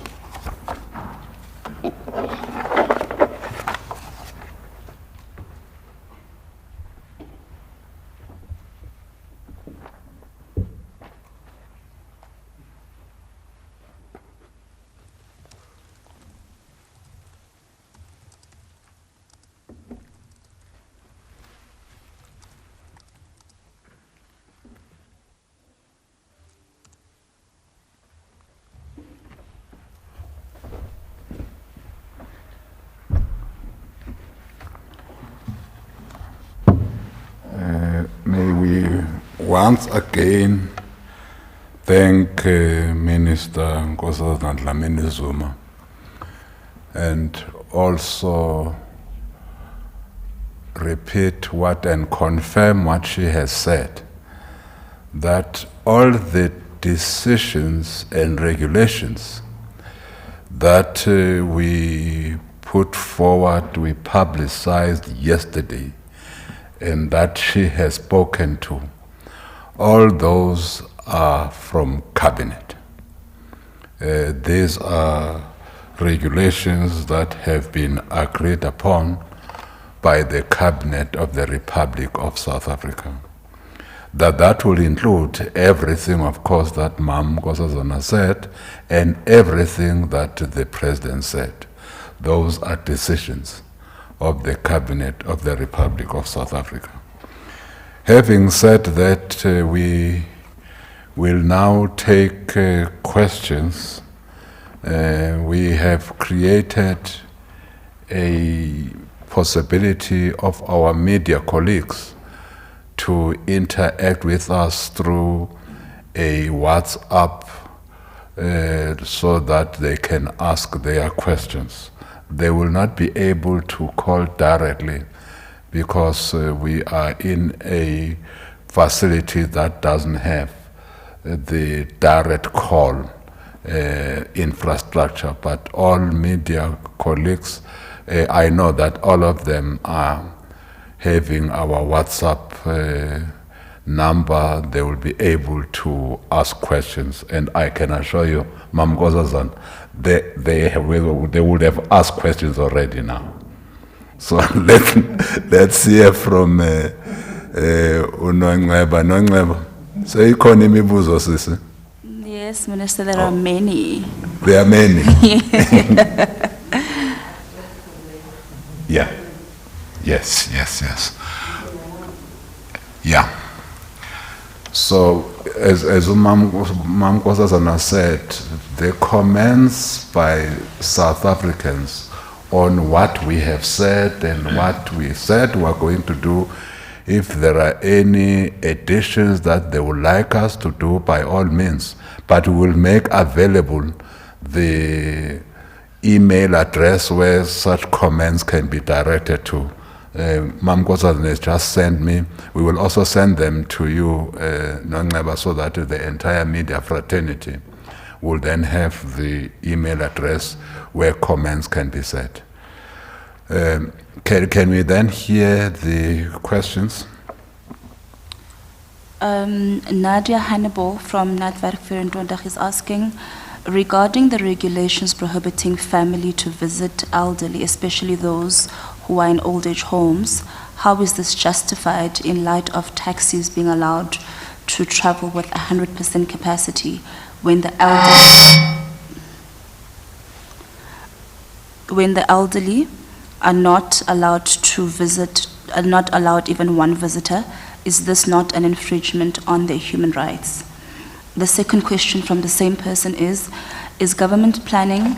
May we once again thank Minister Nkosazana Dlamini Zuma, and also repeat what and confirm what she has said, that all the decisions and regulations that we put forward, we publicized yesterday, and that she has spoken to, all those are from cabinet. These are regulations that have been agreed upon by the cabinet of the Republic of South Africa. That will include everything, of course, that Mam Nkosazana said, and everything that the president said. Those are decisions of the cabinet of the Republic of South Africa. Having said that, we will now take questions. We have created a possibility of our media colleagues to interact with us through a WhatsApp so that they can ask their questions. They will not be able to call directly because we are in a facility that doesn't have the direct call infrastructure. But all media colleagues, I know that all of them are having our WhatsApp number. They will be able to ask questions, and I can assure you, Mam Nkosazana, they would have asked questions already now. So let's hear from Nongcebo. Nongcebo, so ikhona imibuzo sisi? Yes, Minister, there are many. There are many. Yeah. Yes. Yeah. So, as Nkosazana said, the comments by South Africans on what we have said and what we said we're going to do, if there are any additions that they would like us to do, by all means, but we will make available the email address where such comments can be directed to. Nkosazana has just sent me. We will also send them to you, Nongceba, so that the entire media fraternity will then have the email address where comments can be said. Can we then hear the questions? Nadia Hannibal from Netwerk Verentondag is asking, regarding the regulations prohibiting family to visit elderly, especially those who are in old age homes, how is this justified in light of taxis being allowed to travel with 100% capacity when the elderly are not allowed to visit, are not allowed even one visitor? Is this not an infringement on their human rights? The second question from the same person is government planning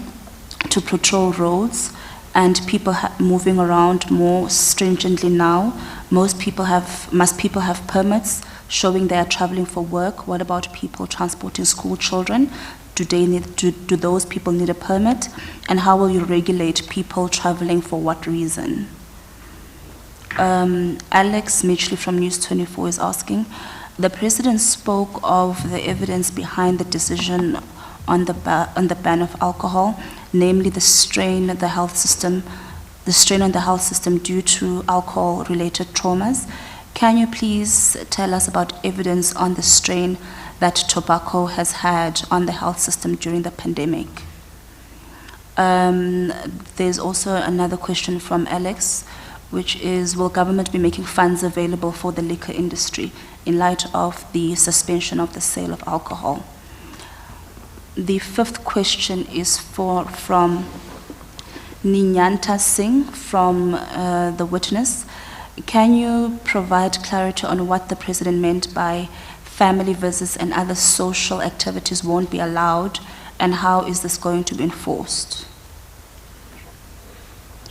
to patrol roads and people moving around more stringently now? Must people have permits showing they are traveling for work? What about people transporting school children? Do those people need a permit? And how will you regulate people traveling for what reason? Alex Mitchley from News 24 is asking, the president spoke of the evidence behind the decision on the ban of alcohol, namely the strain on the health system due to alcohol-related traumas. Can you please tell us about evidence on the strain that tobacco has had on the health system during the pandemic? There's also another question from Alex, which is, will government be making funds available for the liquor industry in light of the suspension of the sale of alcohol? The fifth question is from Ninyanta Singh from The Witness. Can you provide clarity on what the president meant by family visits and other social activities won't be allowed, and how is this going to be enforced?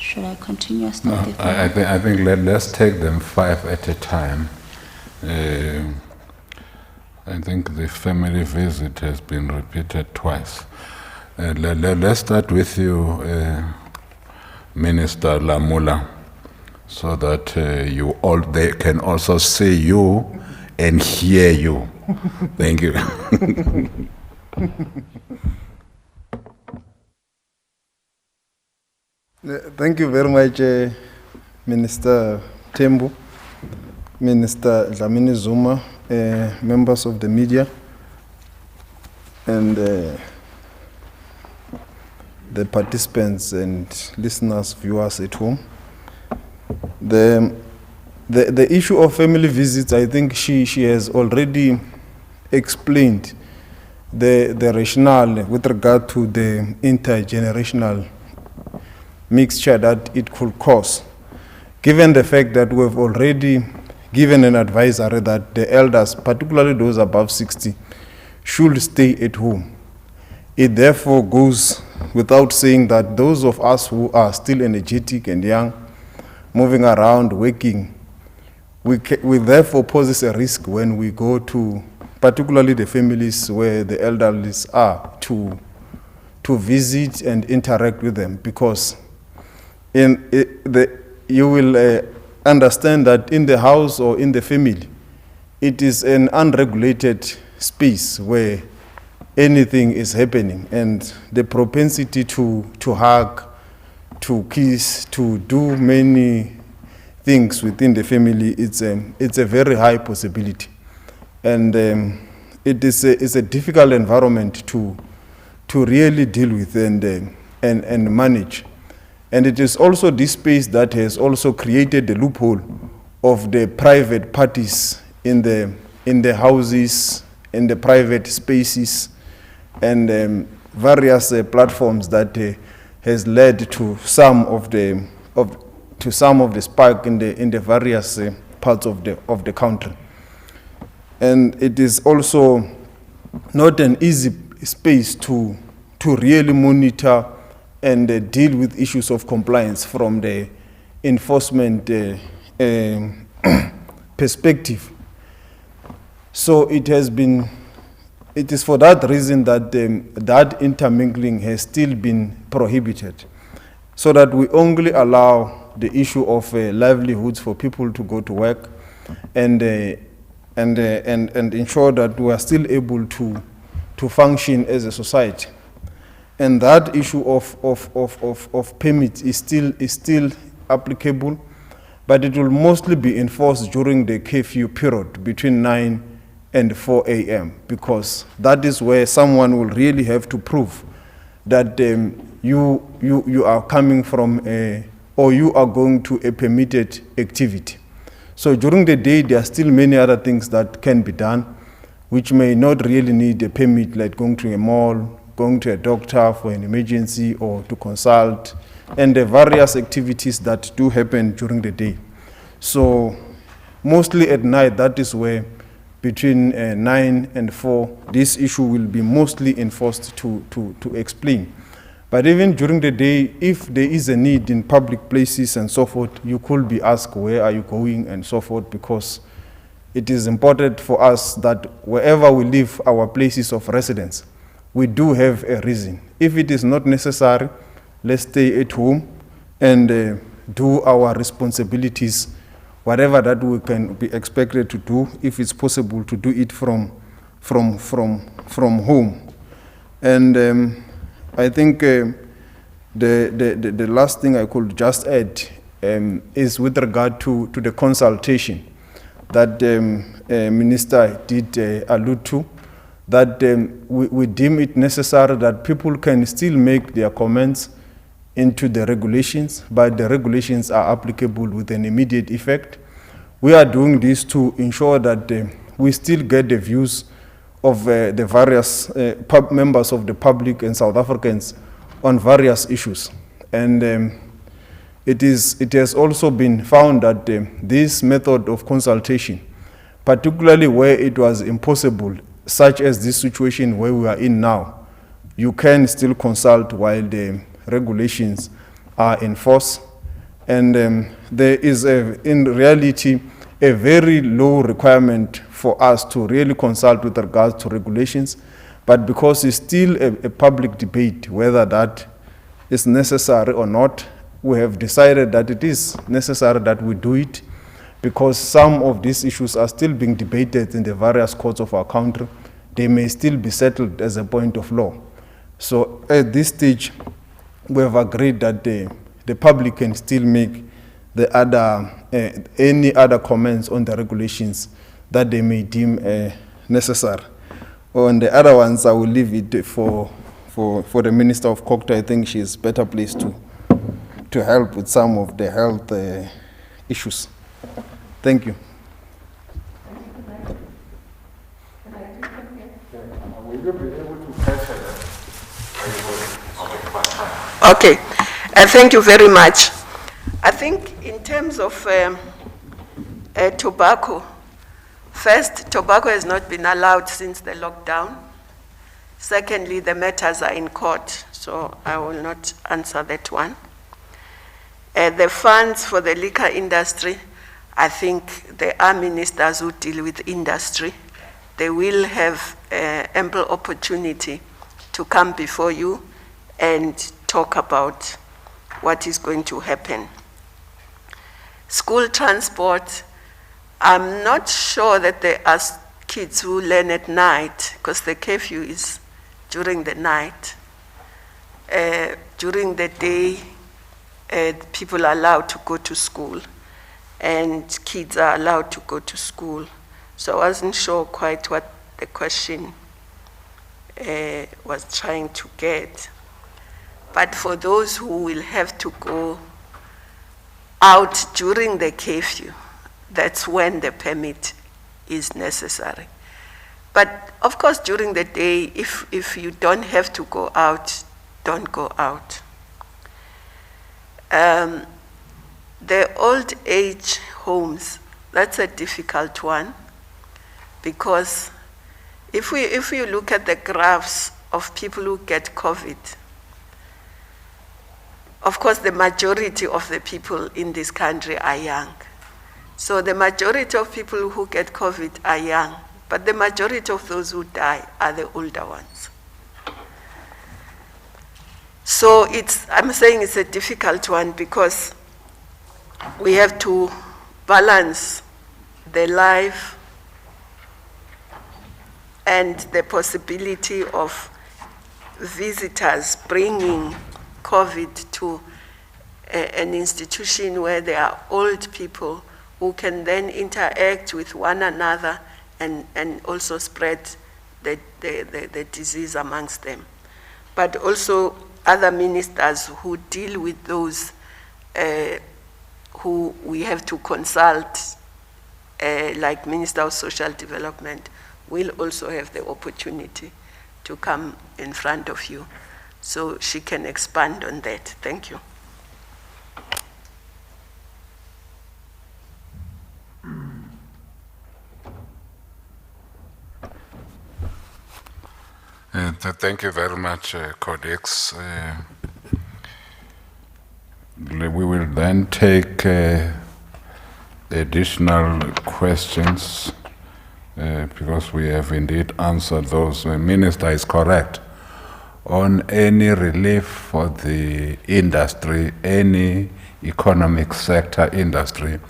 Should I continue? No, I think let's take them 5 at a time. I think the family visit has been repeated twice. Let's start with you, Minister Lamola, so that they can also see you and hear you. Thank you. Thank you very much, Minister Tembu, Minister Dlamini Zuma, members of the media, and the participants and listeners, viewers at home. The issue of family visits, I think she has already explained the rationale with regard to the intergenerational mixture that it could cause, given the fact that we have already given an advisory that the elders, particularly those above 60, should stay at home. It therefore goes without saying that those of us who are still energetic and young, moving around, working, we therefore poses a risk when we go to, particularly the families where the elderly are, to visit and interact with them, because you will understand that in the house or in the family, it is an unregulated space where anything is happening, and the propensity to hug, to kiss, to do many things within the family, it's a very high possibility. And it's a difficult environment to really deal with and manage. And it is also this space that has also created the loophole of the private parties in the houses, in the private spaces, and various platforms that has led to some of the spike in the various parts of the country. And it is also not an easy space to really monitor and deal with issues of compliance from the enforcement perspective. So it is for that reason that that intermingling has still been prohibited, so that we only allow the issue of livelihoods for people to go to work and ensure that we are still able to function as a society. And that issue of permits is still applicable, but it will mostly be enforced during the curfew period between 9 and 4 a.m. because that is where someone will really have to prove that you are coming from or you are going to a permitted activity. So during the day, there are still many other things that can be done, which may not really need a permit, like going to a mall, going to a doctor for an emergency or to consult, and the various activities that do happen during the day. So mostly at night, that is where between 9 and 4, this issue will be mostly enforced to explain. But even during the day, if there is a need in public places and so forth, you could be asked, where are you going and so forth, because it is important for us that wherever we leave our places of residence, we do have a reason. If it is not necessary, let's stay at home and do our responsibilities, whatever that we can be expected to do, if it's possible to do it from home. And I think the last thing I could just add is with regard to the consultation that Minister did allude to, that we deem it necessary that people can still make their comments into the regulations, but the regulations are applicable with an immediate effect. We are doing this to ensure that we still get the views of the various members of the public and South Africans on various issues. And it has also been found that this method of consultation, particularly where it was impossible, such as this situation where we are in now, you can still consult while the regulations are in force. And there is, in reality, a very low requirement for us to really consult with regards to regulations, but because it's still a public debate whether that is necessary or not, we have decided that it is necessary that we do it, because some of these issues are still being debated in the various courts of our country. They may still be settled as a point of law. So at this stage, we have agreed that the public can still make the other any other comments on the regulations that they may deem necessary. On the other ones, I will leave it for the Minister of CoGTA. I think she is better placed to help with some of the health issues. Thank you. Okay, thank you very much. I think in terms of tobacco, first, tobacco has not been allowed since the lockdown. Secondly, the matters are in court, so I will not answer that one. The funds for the liquor industry, I think there are ministers who deal with industry. They will have ample opportunity to come before you and talk about what is going to happen. School transport, I'm not sure that there are kids who learn at night, because the curfew is during the night. During the day, people are allowed to go to school, and kids are allowed to go to school. So I wasn't sure quite what the question was trying to get. But for those who will have to go out during the curfew, that's when the permit is necessary. But of course, during the day, if you don't have to go out, don't go out. The old age homes, that's a difficult one, because if you look at the graphs of people who get COVID, of course, the majority of the people in this country are young. So the majority of people who get COVID are young, but the majority of those who die are the older ones. So I'm saying it's a difficult one because we have to balance the life and the possibility of visitors bringing COVID to an institution where there are old people who can then interact with one another and also spread the disease amongst them. But also other ministers who deal with those who we have to consult, like Minister of Social Development, will also have the opportunity to come in front of you. So she can expand on that. Thank you. Thank you very much, colleagues. We will then take additional questions because we have indeed answered those. The Minister is correct. On any relief for the industry, any economic sector industry,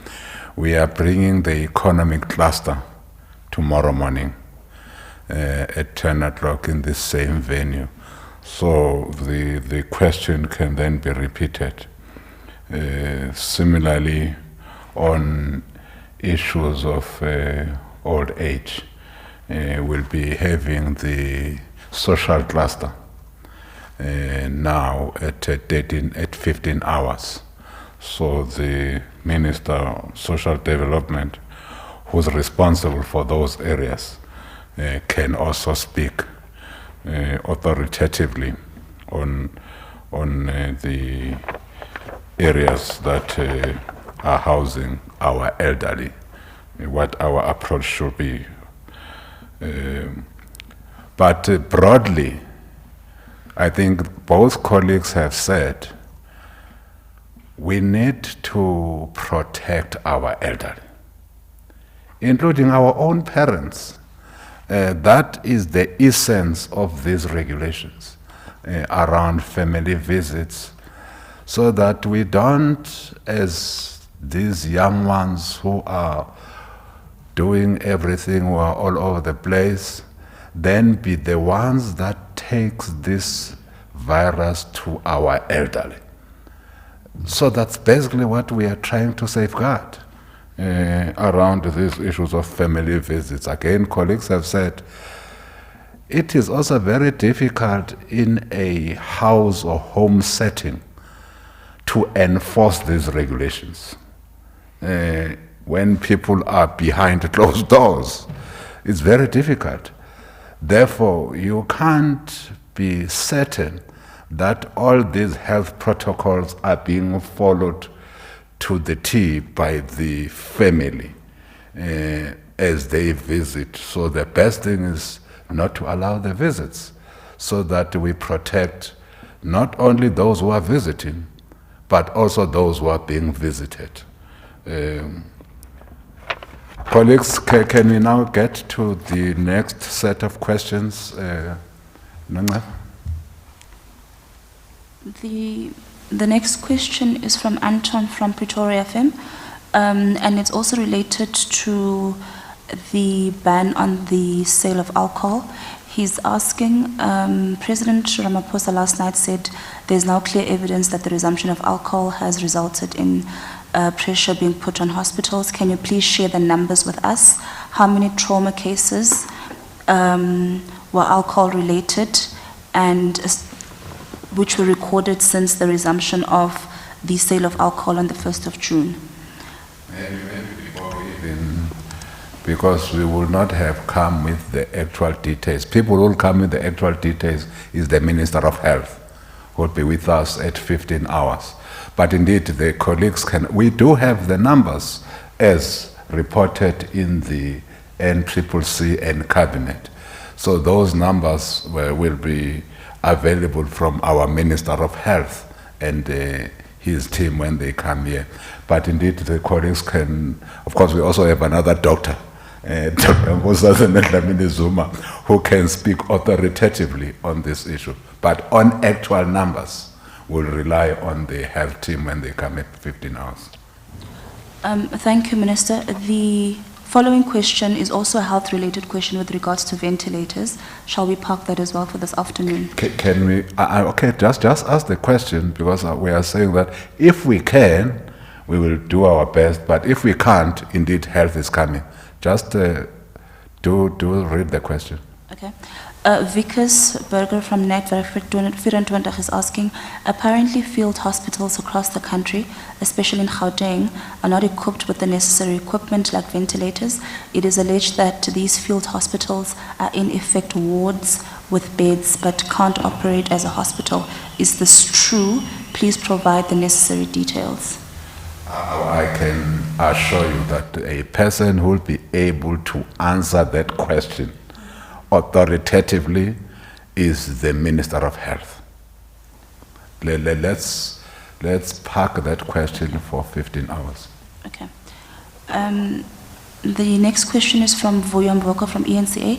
we are bringing the economic cluster tomorrow morning at 10 o'clock in this same venue. So the question can then be repeated. Similarly, on issues of old age, we'll be having the social cluster now at 15 hours. So the Minister of Social Development, who's responsible for those areas, can also speak authoritatively on the areas that are housing our elderly, what our approach should be. But broadly, I think both colleagues have said we need to protect our elderly, including our own parents. That is the essence of these regulations around family visits, so that we don't, as these young ones who are doing everything, who are all over the place, then be the ones that takes this virus to our elderly. So that's basically what we are trying to safeguard around these issues of family visits. Again, colleagues have said it is also very difficult in a house or home setting to enforce these regulations. When people are behind closed doors, it's very difficult. Therefore, you can't be certain that all these health protocols are being followed to the T by the family as they visit. So the best thing is not to allow the visits, so that we protect not only those who are visiting, but also those who are being visited. Colleagues, can we now get to the next set of questions? Nanga? The next question is from Anton from Pretoria FM, and it's also related to the ban on the sale of alcohol. He's asking, President Ramaphosa last night said there's now clear evidence that the resumption of alcohol has resulted in pressure being put on hospitals. Can you please share the numbers with us? How many trauma cases were alcohol related and which were recorded since the resumption of the sale of alcohol on the 1st of June? Maybe before we even, because we will not have come with the actual details. People who will come with the actual details is the Minister of Health, who will be with us at 15 hours. But indeed, the colleagues we do have the numbers as reported in the NCCC and Cabinet. So those numbers will be available from our Minister of Health and his team when they come here. But indeed, the colleagues can, of course, we also have another doctor, Dr. Nkosazana and Dlamini Zuma, who can speak authoritatively on this issue. But on actual numbers, we'll rely on the health team when they come at 15 hours. Thank you, Minister. The following question is also a health-related question with regards to ventilators. Shall we park that as well for this afternoon? Can we, okay, just ask the question, because we are saying that if we can, we will do our best, but if we can't, indeed, health is coming. Just do read the question. Okay. Vickers Berger from Net 24 is asking, apparently field hospitals across the country, especially in Gauteng, are not equipped with the necessary equipment like ventilators. It is alleged that these field hospitals are in effect wards with beds but can't operate as a hospital. Is this true? Please provide the necessary details. I can assure you that a person who will be able to answer that question authoritatively is the Minister of Health. Let's park that question for 15 hours. Okay. The next question is from Vuyo Mboka from ENCA.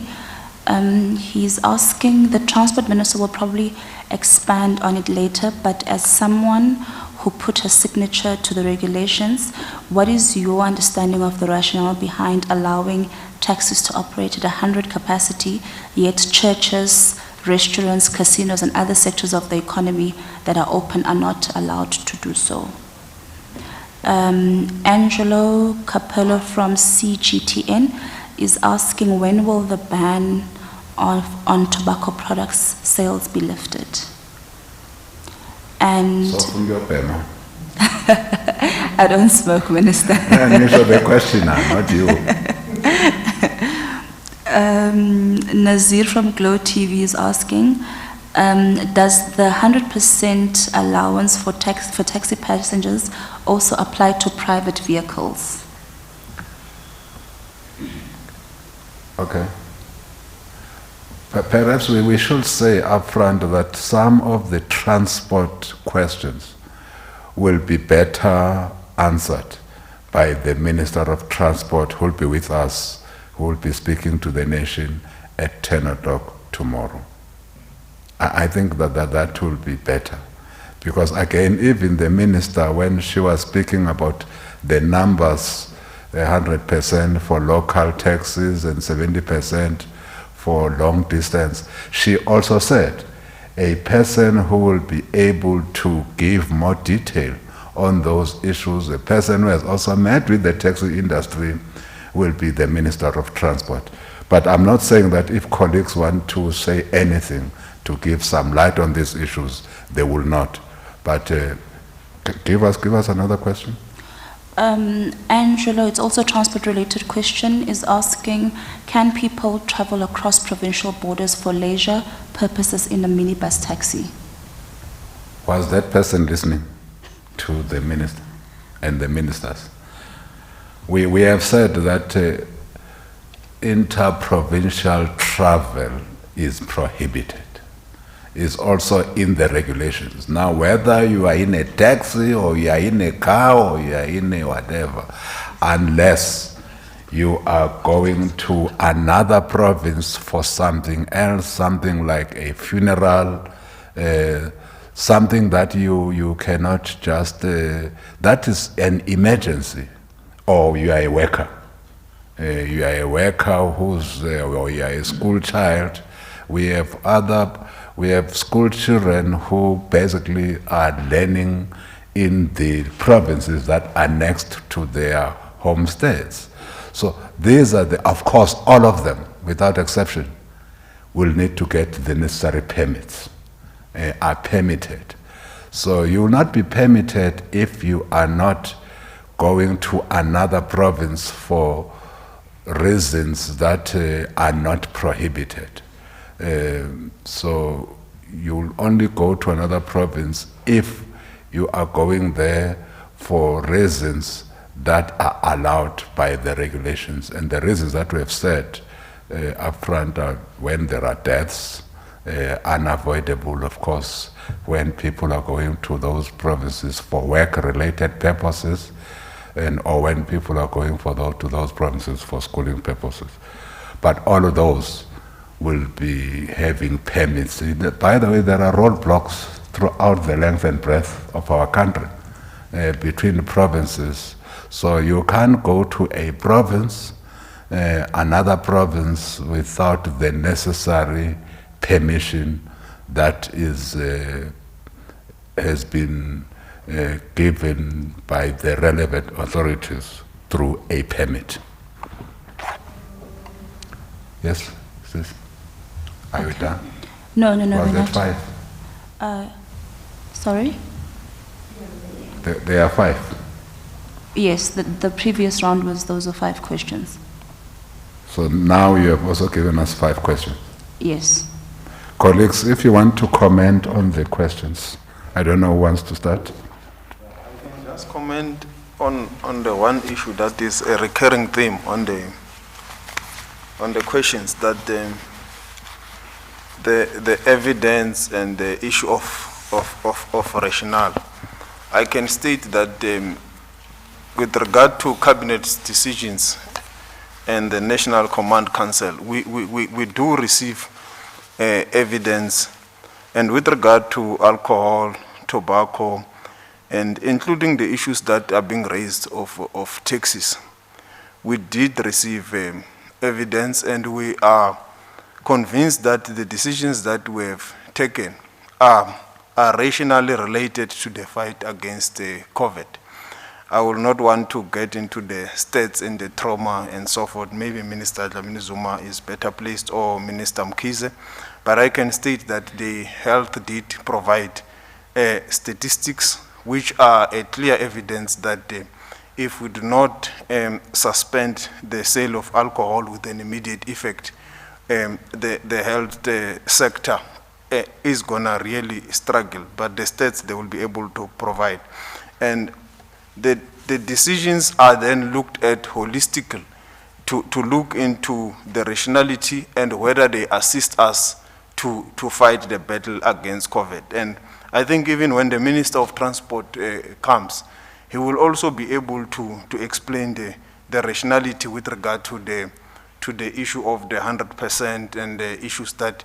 He's asking, the Transport Minister will probably expand on it later, but as someone who put her signature to the regulations, what is your understanding of the rationale behind allowing taxis to operate at 100 capacity, yet churches, restaurants, casinos, and other sectors of the economy that are open are not allowed to do so? Angelo Capello from CGTN is asking, when will the ban on tobacco products sales be lifted? And So from your panel. I don't smoke, Minister. Answer the questioner, not you. Nazir from Glow TV is asking, does the 100% allowance for taxi passengers also apply to private vehicles? Okay. Perhaps we should say upfront that some of the transport questions will be better answered by the Minister of Transport, who will be with us, who will be speaking to the nation at 10 o'clock tomorrow. I think that will be better. Because again, even the Minister, when she was speaking about the numbers, the 100% for local taxis and 70% for long distance, she also said a person who will be able to give more detail on those issues, a person who has also met with the taxi industry, will be the Minister of Transport. But I'm not saying that if colleagues want to say anything to give some light on these issues, they will not. But give us another question. Angelo, it's also a transport-related question, is asking, can people travel across provincial borders for leisure purposes in a minibus taxi? Was that person listening to the minister and the ministers? We have said that inter-provincial travel is prohibited. Is also in the regulations. Now, whether you are in a taxi or you are in a car or you are in a whatever, unless you are going to another province for something else, something like a funeral, something that you cannot just, that is an emergency, or you are a worker. You are a worker who's, or you are a school child. We have school children who basically are learning in the provinces that are next to their home states. So these are of course, all of them, without exception, will need to get the necessary permits, are permitted. So you will not be permitted if you are not going to another province for reasons that are not prohibited. So you'll only go to another province if you are going there for reasons that are allowed by the regulations. And the reasons that we have said upfront are when there are deaths, unavoidable, of course, when people are going to those provinces for work-related purposes, or when people are going to those provinces for schooling purposes. But all of those will be having permits. By the way, there are roadblocks throughout the length and breadth of our country between provinces. So you can't go to a province, another province, without the necessary permission that has been given by the relevant authorities through a permit. Yes, sis? Are you done? No, Was we're it not. 5? Sorry? There are 5. Yes, the previous round was those are 5 questions. So now you have also given us 5 questions. Yes. Colleagues, if you want to comment on the questions, I don't know who wants to start. I can just comment on the one issue that is a recurring theme on the questions, that the evidence and the issue of rationale. I can state that with regard to cabinet's decisions and the National Command Council, we do receive evidence, and with regard to alcohol, tobacco, and including the issues that are being raised of taxes, we did receive evidence, and we are convinced that the decisions that we have taken are rationally related to the fight against COVID. I will not want to get into the stats and the trauma and so forth. Maybe Minister Dlamini Zuma is better placed, or Minister Mkhize, but I can state that the health did provide statistics which are a clear evidence that if we do not suspend the sale of alcohol with an immediate effect, the health sector is gonna really struggle, but the states they will be able to provide. And the decisions are then looked at holistically to look into the rationality and whether they assist us to fight the battle against COVID. And I think even when the Minister of Transport comes, he will also be able to explain the rationality with regard to the issue of the 100% and the issues that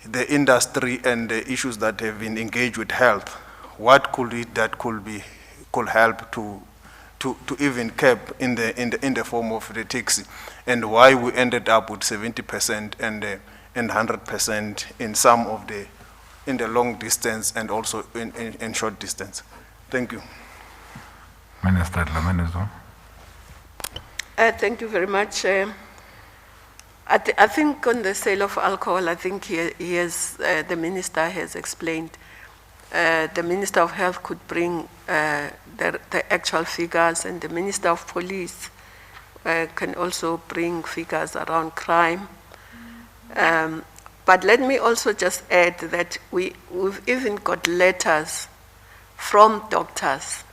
the industry and the issues that have been engaged with health. What could help to even cap in the form of the taxi, and why we ended up with 70% and 100% in some of in the long distance and also in short distance. Thank you. Minister Dlamini Zuma. Thank you very much. I think on the sale of alcohol, I think the minister has explained. The Minister of Health could bring the actual figures, and the Minister of Police can also bring figures around crime. But let me also just add that we've even got letters from doctors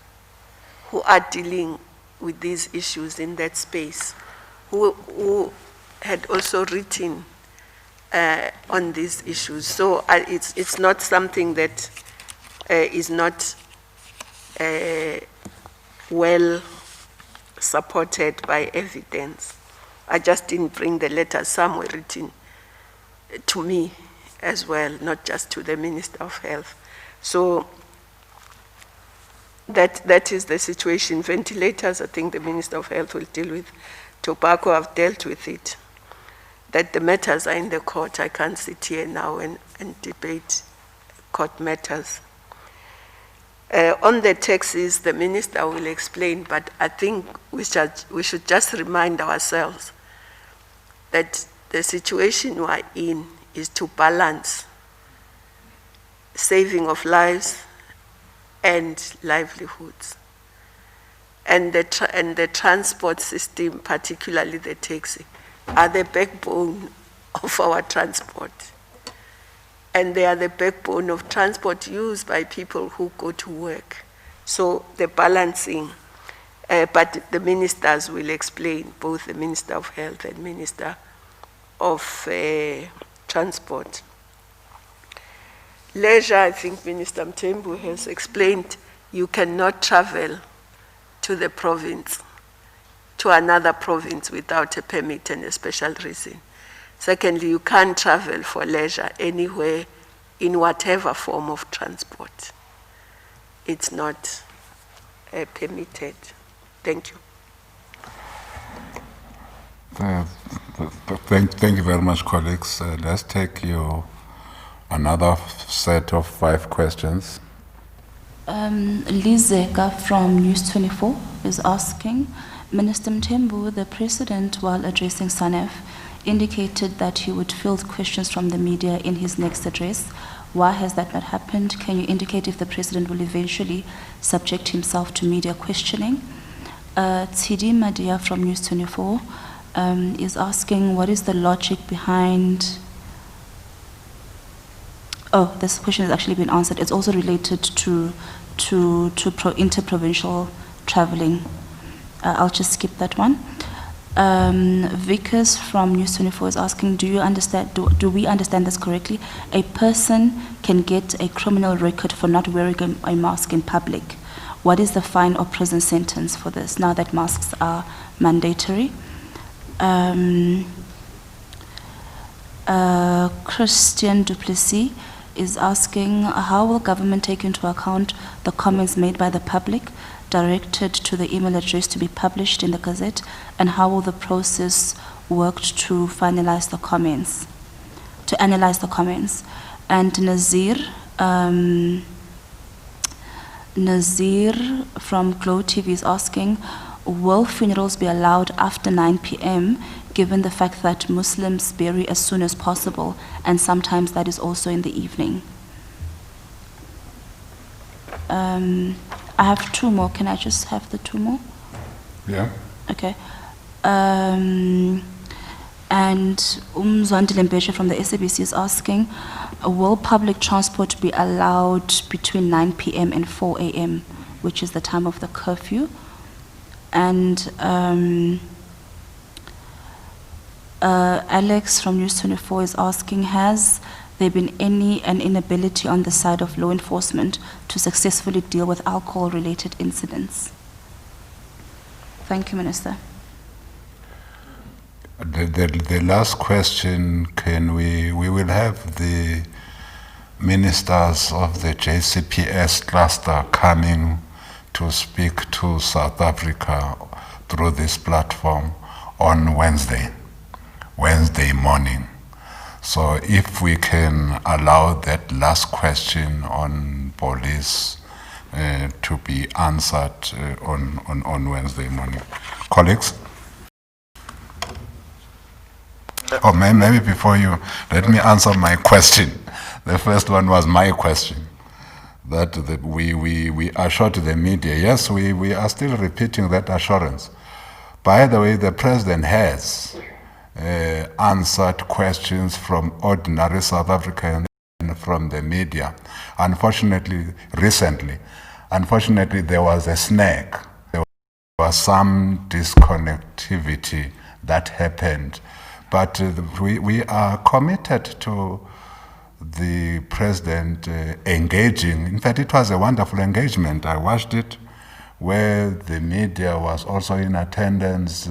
who are dealing with these issues in that space, who had also written on these issues. So it's not something that is not well supported by evidence. I just didn't bring the letters. Some were written to me as well, not just to the Minister of Health. So that is the situation. Ventilators, I think the Minister of Health will deal with. Tobacco, I've dealt with it. That the matters are in the court. I can't sit here now and debate court matters. On the taxes, the minister will explain, but I think we should just remind ourselves that the situation we are in is to balance saving of lives and livelihoods. And the transport system, particularly the taxi, are the backbone of our transport. And they are the backbone of transport used by people who go to work. So the balancing but the ministers will explain, both the Minister of Health and Minister of Transport. Leisure, I think Minister Mthembu has explained, you cannot travel to the province, to another province without a permit and a special reason. Secondly, you can't travel for leisure anywhere in whatever form of transport. It's not permitted. Thank you. Thank you very much, colleagues. Let's take you another set of 5 questions. Lizeka from News 24 is asking, Minister Mthembu, the President, while addressing SANEF, indicated that he would field questions from the media in his next address. Why has that not happened? Can you indicate if the President will eventually subject himself to media questioning? Tsidi Madia from News 24 is asking, what is the logic behind... Oh, this question has actually been answered. It's also related to interprovincial traveling. I'll just skip that one. Vickers from News 24 is asking, do we understand this correctly? A person can get a criminal record for not wearing a mask in public. What is the fine or prison sentence for this, now that masks are mandatory? Christian Duplessis is asking, how will government take into account the comments made by the public directed to the email address to be published in the Gazette, and how will the process work to finalize the comments, to analyze the comments? And Nazir from Glow TV is asking, will funerals be allowed after 9 p.m. given the fact that Muslims bury as soon as possible, and sometimes that is also in the evening? I have 2 more. Can I just have the 2 more? Yeah. Okay. And Zandile Mbeshe from the SABC is asking, will public transport be allowed between 9 p.m. and 4 a.m., which is the time of the curfew? And Alex from News 24 is asking, has there been an inability on the side of law enforcement to successfully deal with alcohol-related incidents? Thank you, Minister. The last question, we will have the ministers of the JCPS cluster coming to speak to South Africa through this platform on Wednesday morning. So if we can allow that last question on police to be answered on Wednesday morning. Colleagues? Or maybe before you, let me answer my question. The first one was my question. That we assured the media. Yes, we are still repeating that assurance. By the way, the President has answered questions from ordinary South Africans and from the media. Recently, there was a snag. There was some disconnectivity that happened. But we are committed to the President engaging. In fact, it was a wonderful engagement. I watched it, where the media was also in attendance,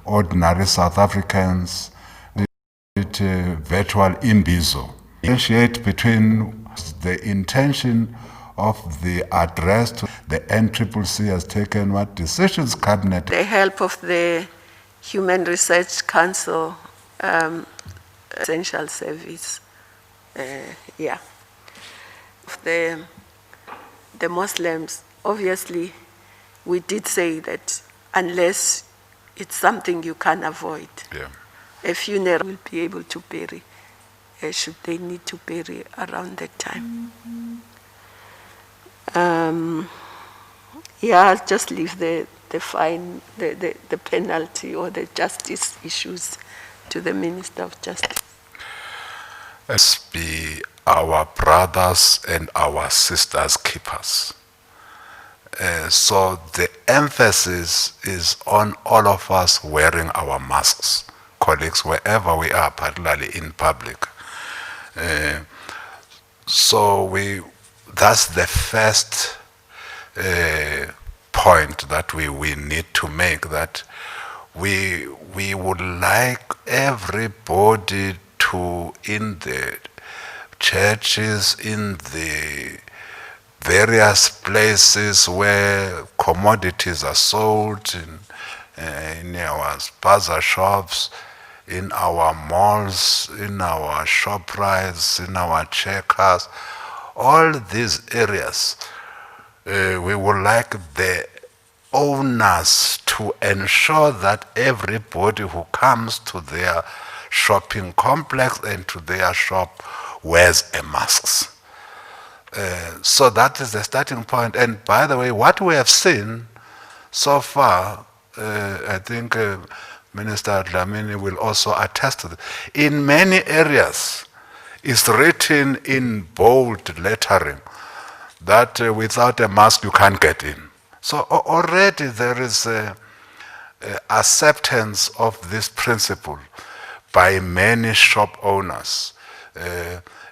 ordinary South Africans, virtual imbizo. Differentiate between the intention of the address to the NCCC has taken what decisions cabinet. The help of the Human Research Council, essential service, the Muslims, obviously, we did say that unless it's something you can avoid, a funeral will be able to bury, should they need to bury around that time. I'll just leave the fine, the penalty or the justice issues to the Minister of Justice. Let's be our brothers and our sisters' keepers. So the emphasis is on all of us wearing our masks, colleagues, wherever we are, particularly in public. That's the first point that we need to make, that we would like everybody to, in the churches, in the various places where commodities are sold, in our bazaar shops, in our malls, in our ShopRites, in our Checkers, all these areas, we would like the owners to ensure that everybody who comes to their shopping complex and to their shop wears a mask. So that is the starting point. And by the way, what we have seen so far, I think Minister Dlamini will also attest to this. In many areas, it's written in bold lettering that without a mask you can't get in. So already there is acceptance of this principle by many shop owners.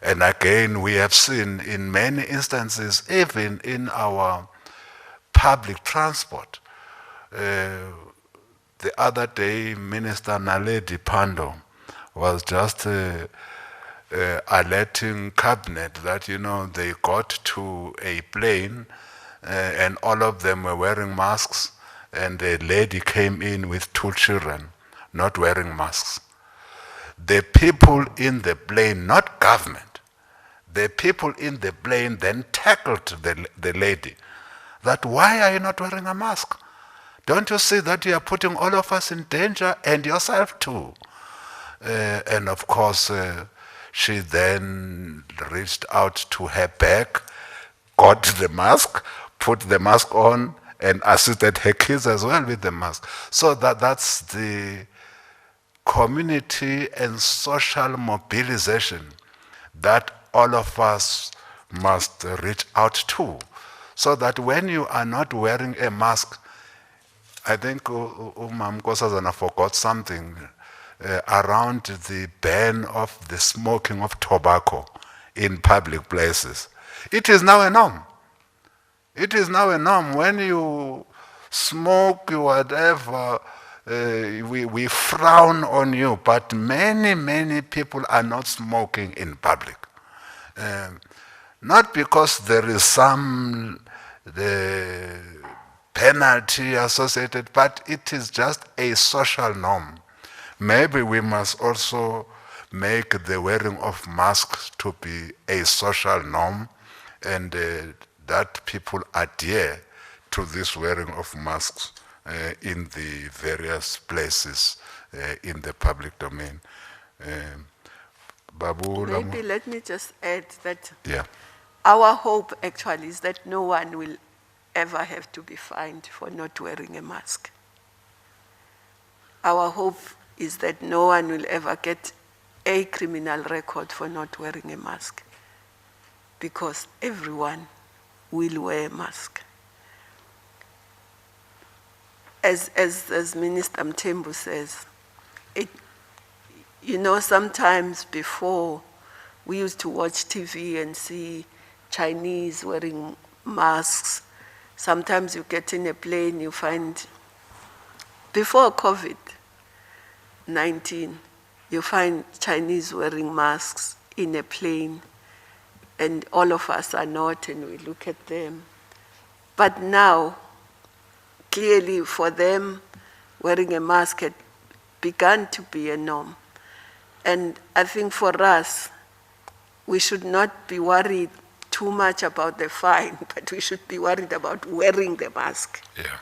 And again, we have seen in many instances, even in our public transport. The other day, Minister Naledi Pandor was just alerting cabinet that, they got to a plane and all of them were wearing masks, and a lady came in with 2 children not wearing masks. The people in the plane, not government, the people in the plane then tackled the lady that, why are you not wearing a mask? Don't you see that you are putting all of us in danger and yourself too? And of course, she then reached out to her bag, got the mask, put the mask on, and assisted her kids as well with the mask. So that's the community and social mobilization that all of us must reach out to, so that when you are not wearing a mask, I think Nkosazana forgot something around the ban of the smoking of tobacco in public places. It is now a norm. It is now a norm. When you smoke, whatever, we frown on you, but many people are not smoking in public. Not because there is the penalty associated, but it is just a social norm. Maybe we must also make the wearing of masks to be a social norm, and that people adhere to this wearing of masks in the various places in the public domain. Babu, Maybe let me just add that yeah. our hope actually is that no one will ever have to be fined for not wearing a mask. Our hope is that no one will ever get a criminal record for not wearing a mask, because everyone will wear a mask. As Minister Mthembu says, sometimes before we used to watch TV and see Chinese wearing masks. Sometimes you get in a plane, you find, before COVID-19, you find Chinese wearing masks in a plane, and all of us are not, and we look at them. But now, clearly for them, wearing a mask had begun to be a norm. And I think for us, we should not be worried too much about the fine, but we should be worried about wearing the mask. Yeah.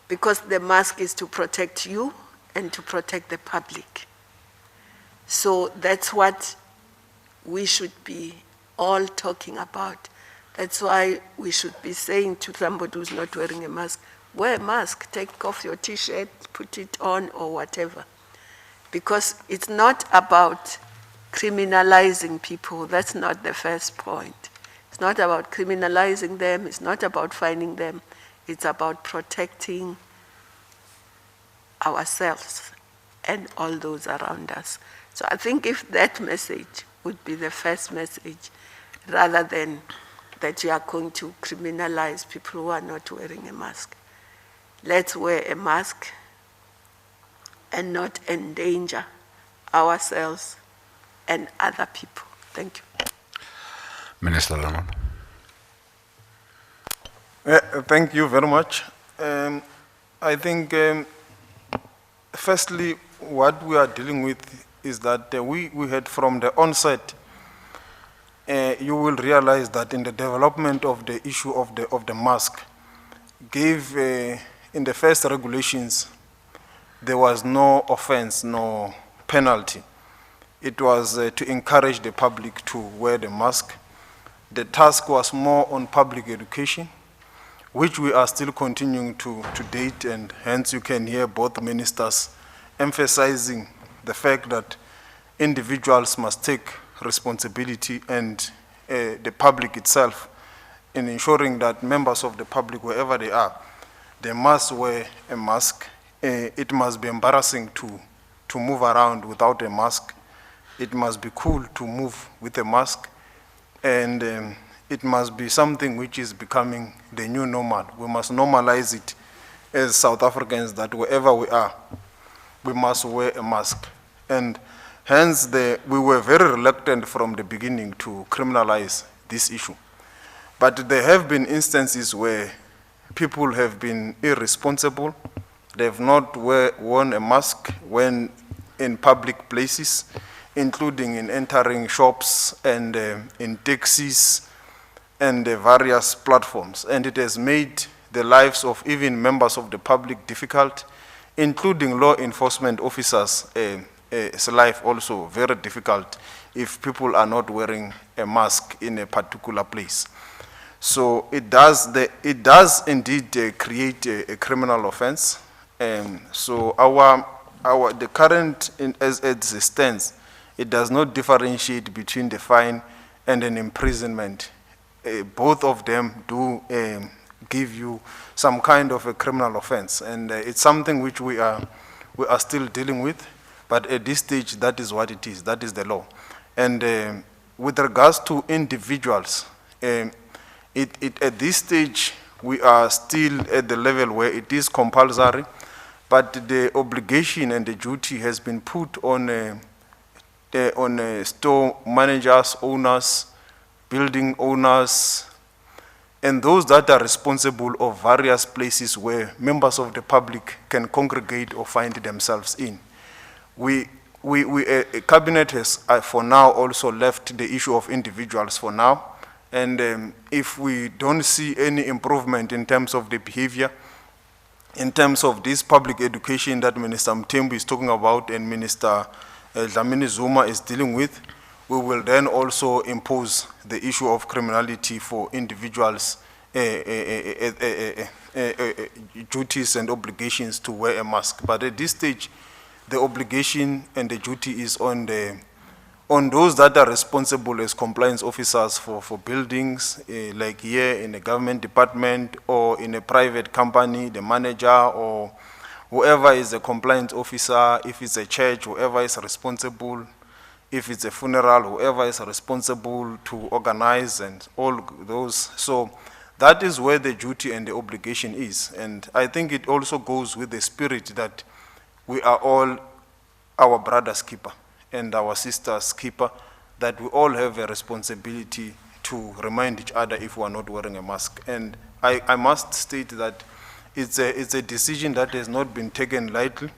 Because the mask is to protect you and to protect the public. So that's what we should be all talking about. That's why we should be saying to somebody who's not wearing a mask, wear a mask, take off your t-shirt, put it on, or whatever. Because it's not about criminalizing people. That's not the first point. It's It's not about criminalizing them, it's not about fining them, it's about protecting ourselves and all those around us. So I think if that message would be the first message, rather than that you are going to criminalize people who are not wearing a mask. Let's wear a mask and not endanger ourselves and other people. Thank you. Minister Lamola. Thank you very much. I think, firstly, what we are dealing with is that we had from the onset, you will realize that in the development of the issue of the mask, gave in the first regulations, there was no offense, no penalty. It was to encourage the public to wear the mask. The task was more on public education, which we are still continuing to date, and hence you can hear both ministers emphasizing the fact that individuals must take responsibility and the public itself in ensuring that members of the public, wherever they are, they must wear a mask. It must be embarrassing to move around without a mask. It must be cool to move with a mask. And it must be something which is becoming the new normal. We must normalize it as South Africans that wherever we are, we must wear a mask. And hence, we were very reluctant from the beginning to criminalize this issue. But there have been instances where people have been irresponsible. They have not worn a mask when in public places, including in entering shops and in taxis and various platforms. And it has made the lives of even members of the public difficult, including law enforcement officers' life also very difficult if people are not wearing a mask in a particular place. So it does indeed create a criminal offense. So the current, as it stands, it does not differentiate between the fine and an imprisonment. Both of them do give you some kind of a criminal offense, and it's something which we are still dealing with. But at this stage, that is what it is. That is the law. And with regards to individuals, at this stage, we are still at the level where it is compulsory, but the obligation and the duty has been put on store managers, owners, building owners, and those that are responsible of various places where members of the public can congregate or find themselves in. Cabinet has for now also left the issue of individuals for now, and if we don't see any improvement in terms of the behavior, in terms of this public education that Minister Mthembu is talking about and Minister Dlamini Zuma is dealing with, we will then also impose the issue of criminality for individuals' duties and obligations to wear a mask. But at this stage, the obligation and the duty is on those that are responsible as compliance officers for buildings, like here in a government department or in a private company, the manager or whoever is a compliance officer. If it's a church, whoever is responsible. If it's a funeral, whoever is responsible to organize and all those. So that is where the duty and the obligation is. And I think it also goes with the spirit that we are all our brother's keeper and our sister's keeper, that we all have a responsibility to remind each other if we are not wearing a mask. And I must state that it's a decision that has not been taken lightly,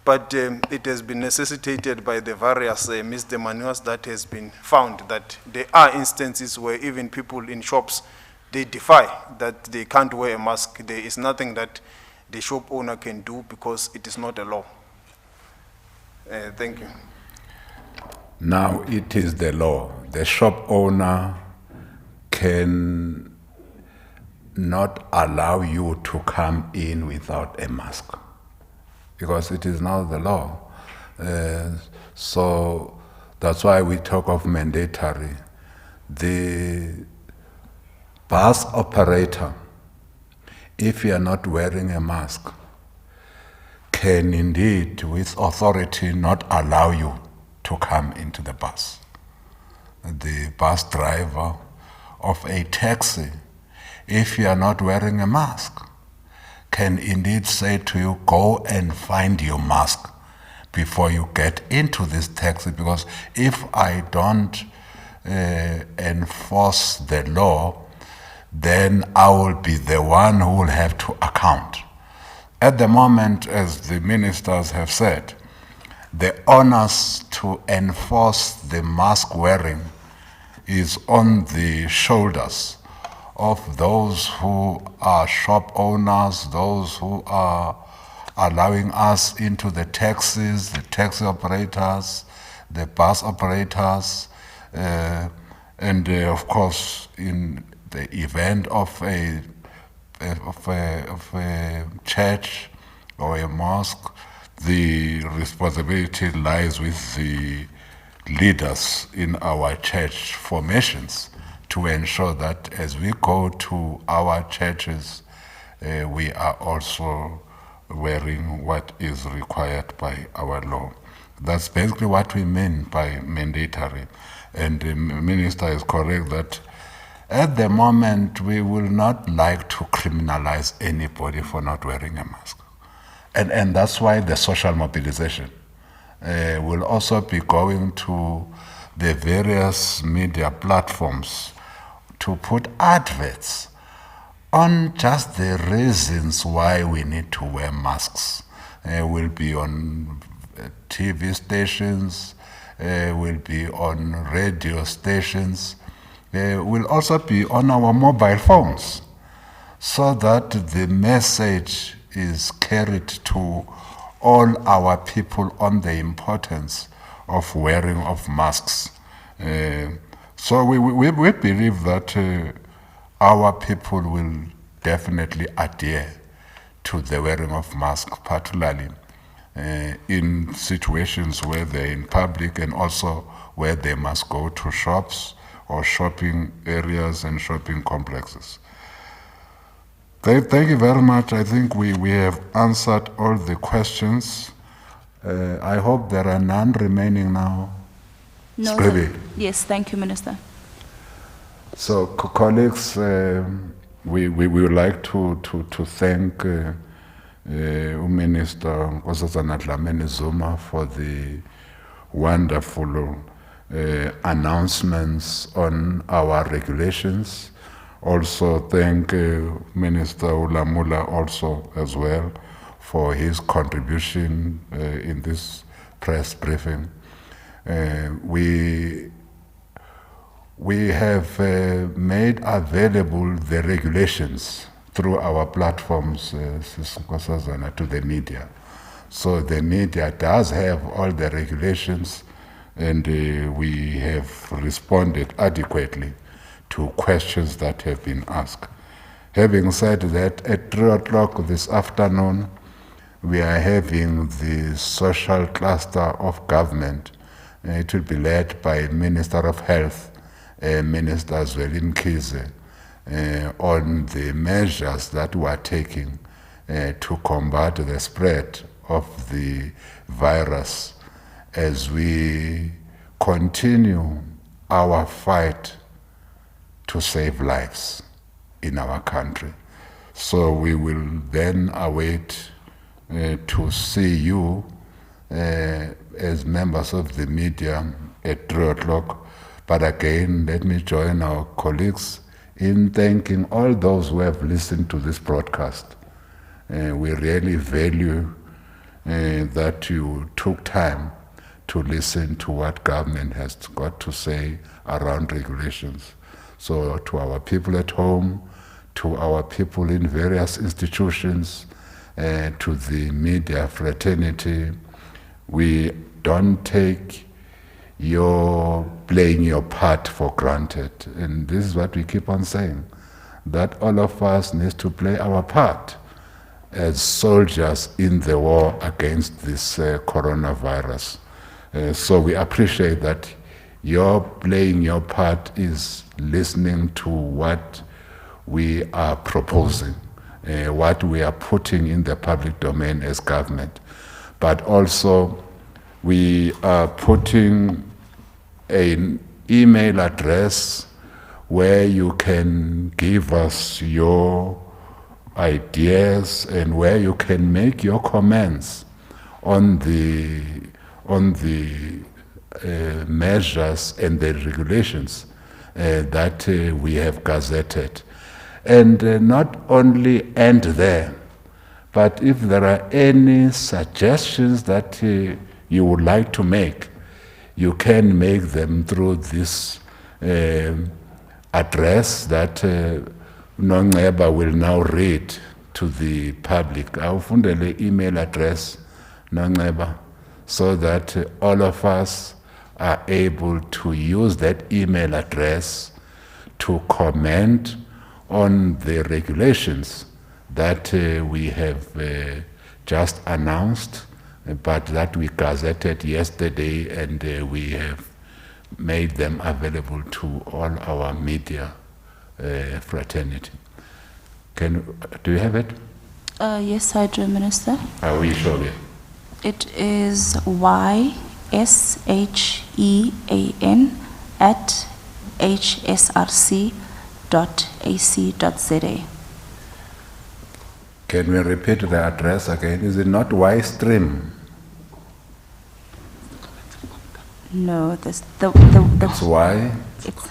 but it has been necessitated by the various misdemeanors that has been found, that there are instances where even people in shops, they defy that they can't wear a mask. There is nothing that the shop owner can do because it is not a law. Thank you. Now it is the law. The shop owner can not allow you to come in without a mask, because it is now the law. So that's why we talk of mandatory. The bus operator, if you are not wearing a mask, can indeed, with authority, not allow you to come into the bus. The bus driver of a taxi, if you are not wearing a mask, can indeed say to you, go and find your mask before you get into this taxi, because if I don't enforce the law, then I will be the one who will have to account. At the moment, as the ministers have said, the onus to enforce the mask wearing is on the shoulders of those who are shop owners, those who are allowing us into the taxis, the taxi operators, the bus operators, and of course, in the event of a church or a mosque, the responsibility lies with the leaders in our church formations to ensure that as we go to our churches, we are also wearing what is required by our law. That's basically what we mean by mandatory. And the minister is correct that at the moment, we will not like to criminalize anybody for not wearing a mask. And that's why the social mobilization will also be going to the various media platforms to put adverts on just the reasons why we need to wear masks. We'll be on TV stations, we'll be on radio stations, will also be on our mobile phones, so that the message is carried to all our people on the importance of wearing of masks. So we believe that our people will definitely adhere to the wearing of masks, particularly in situations where they're in public and also where they must go to shops or shopping areas and shopping complexes. Thank you very much. I think we have answered all the questions. I hope there are none remaining now. No, Scribby. yes, thank you, Minister. So, colleagues, we would like to thank Minister Nkosazana Dlamini Zuma for the wonderful announcements on our regulations. Also thank Minister Lamola also as well for his contribution in this press briefing. We have made available the regulations through our platforms, Nkosazana, to the media. So the media does have all the regulations, and we have responded adequately to questions that have been asked. Having said that, at 3 o'clock this afternoon, we are having the social cluster of government. It will be led by Minister of Health, Minister Zweli Mkhize, on the measures that we are taking to combat the spread of the virus as we continue our fight to save lives in our country. So we will then await to see you as members of the media at 3 o'clock. But again, let me join our colleagues in thanking all those who have listened to this broadcast. We really value that you took time to listen to what government has got to say around regulations. So to our people at home, to our people in various institutions, to the media fraternity, we don't take your playing your part for granted. And this is what we keep on saying, that all of us need to play our part as soldiers in the war against this coronavirus. So we appreciate that your playing your part is listening to what we are proposing, what we are putting in the public domain as government. But also, we are putting an email address where you can give us your ideas and where you can make your comments on the measures and the regulations that we have gazetted. And not only end there, but if there are any suggestions that you would like to make, you can make them through this address that Nongeba will now read to the public. I'll find the email address, Nongeba, so that all of us are able to use that email address to comment on the regulations that we have just announced, but that we gazetted yesterday, and we have made them available to all our media fraternity. Do you have it? Yes, I do, Minister. Are we sure? It is yshean@hsrc.ac.za. Can we repeat the address again? Is it not Y-Stream? No, this It's Y? it's,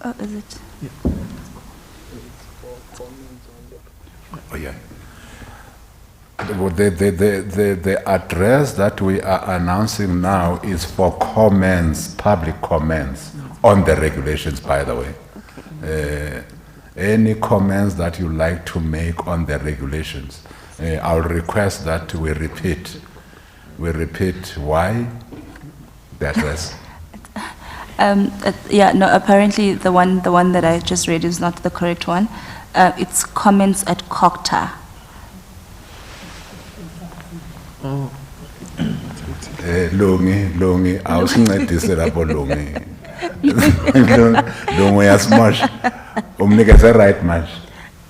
oh, is it? Oh, yeah. The address that we are announcing now is for comments, public comments on the regulations, by the way. Any comments that you like to make on the regulations, I'll request that we repeat. We repeat why the address. Yeah, no, apparently the one that I just read is not the correct one. It's comments at CoGTA. Lungi, awusincedise lapho Lungi. Lungi yasmash. Umnikeze right match.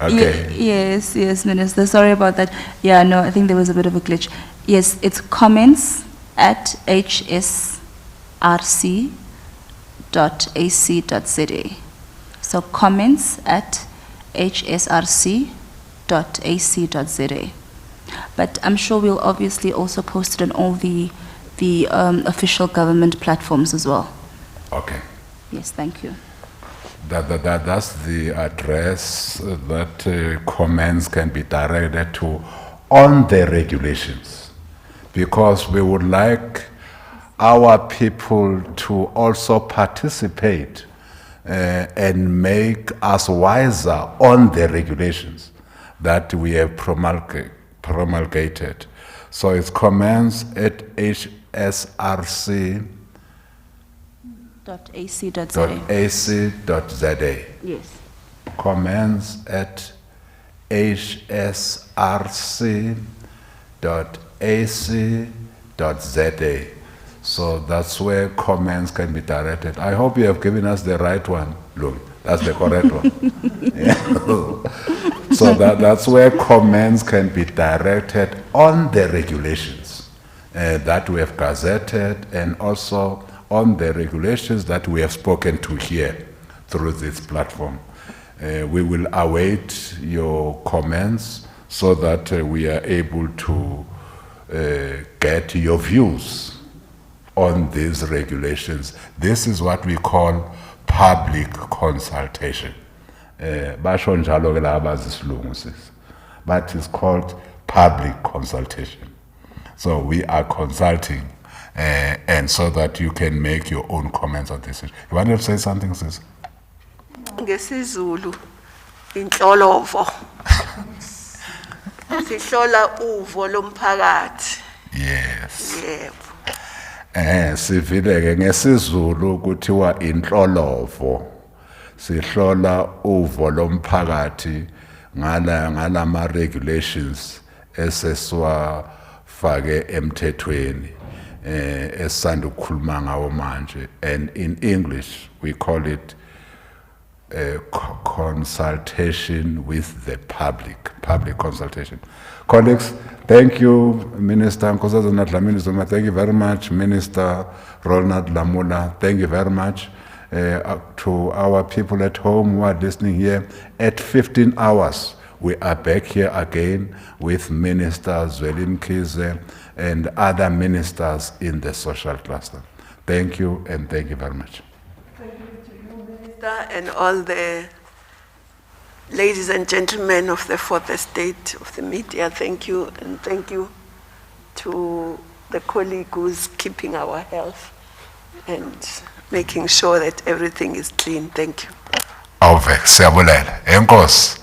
Okay. Yes, Minister. Sorry about that. Yeah, no, I think there was a bit of a glitch. Yes, it's comments at hsrc.ac.za. So comments at hsrc.ac.za. But I'm sure we'll obviously also post it on all the official government platforms as well. Okay. Yes, thank you. That's the address that comments can be directed to on the regulations, because we would like our people to also participate and make us wiser on the regulations that we have promulgated. So it's comments at hsrc.ac.za. Yes. Comments at hsrc.ac.za. So that's where comments can be directed. I hope you have given us the right one. Look, that's the correct one. Yeah. So that's where comments can be directed on the regulations that we have gazetted, and also on the regulations that we have spoken to here through this platform. We will await your comments so that we are able to get your views on these regulations. This is what we call public consultation. But it's called public consultation. So we are consulting, and so that you can make your own comments on this. You want to say something, sis? NgesiZulu inhlolovo sihlola uvo lomphakathi. Yes. Yebo. Sivile ngesiZulu kuthiwa inhlolovo. Sihlola uvo lomphakathi ngala regulations eseswafake emthethweni esisanda ukukhuluma ngawo manje, and in English we call it consultation with the public consultation. Colleagues, thank you, Minister Nkosazana Dlamini Zuma. Thank you very much, Minister Ronald, Lamola. Thank you very much to our people at home who are listening here. At 15 hours, we are back here again with Minister Zweli Mkhize and other ministers in the social cluster. Thank you, and thank you very much. Thank you to you, Minister, and all the ladies and gentlemen of the fourth estate of the media. Thank you, and thank you to the colleague who's keeping our health and making sure that everything is clean. Thank you. Awve, siyabulela. Enkosi.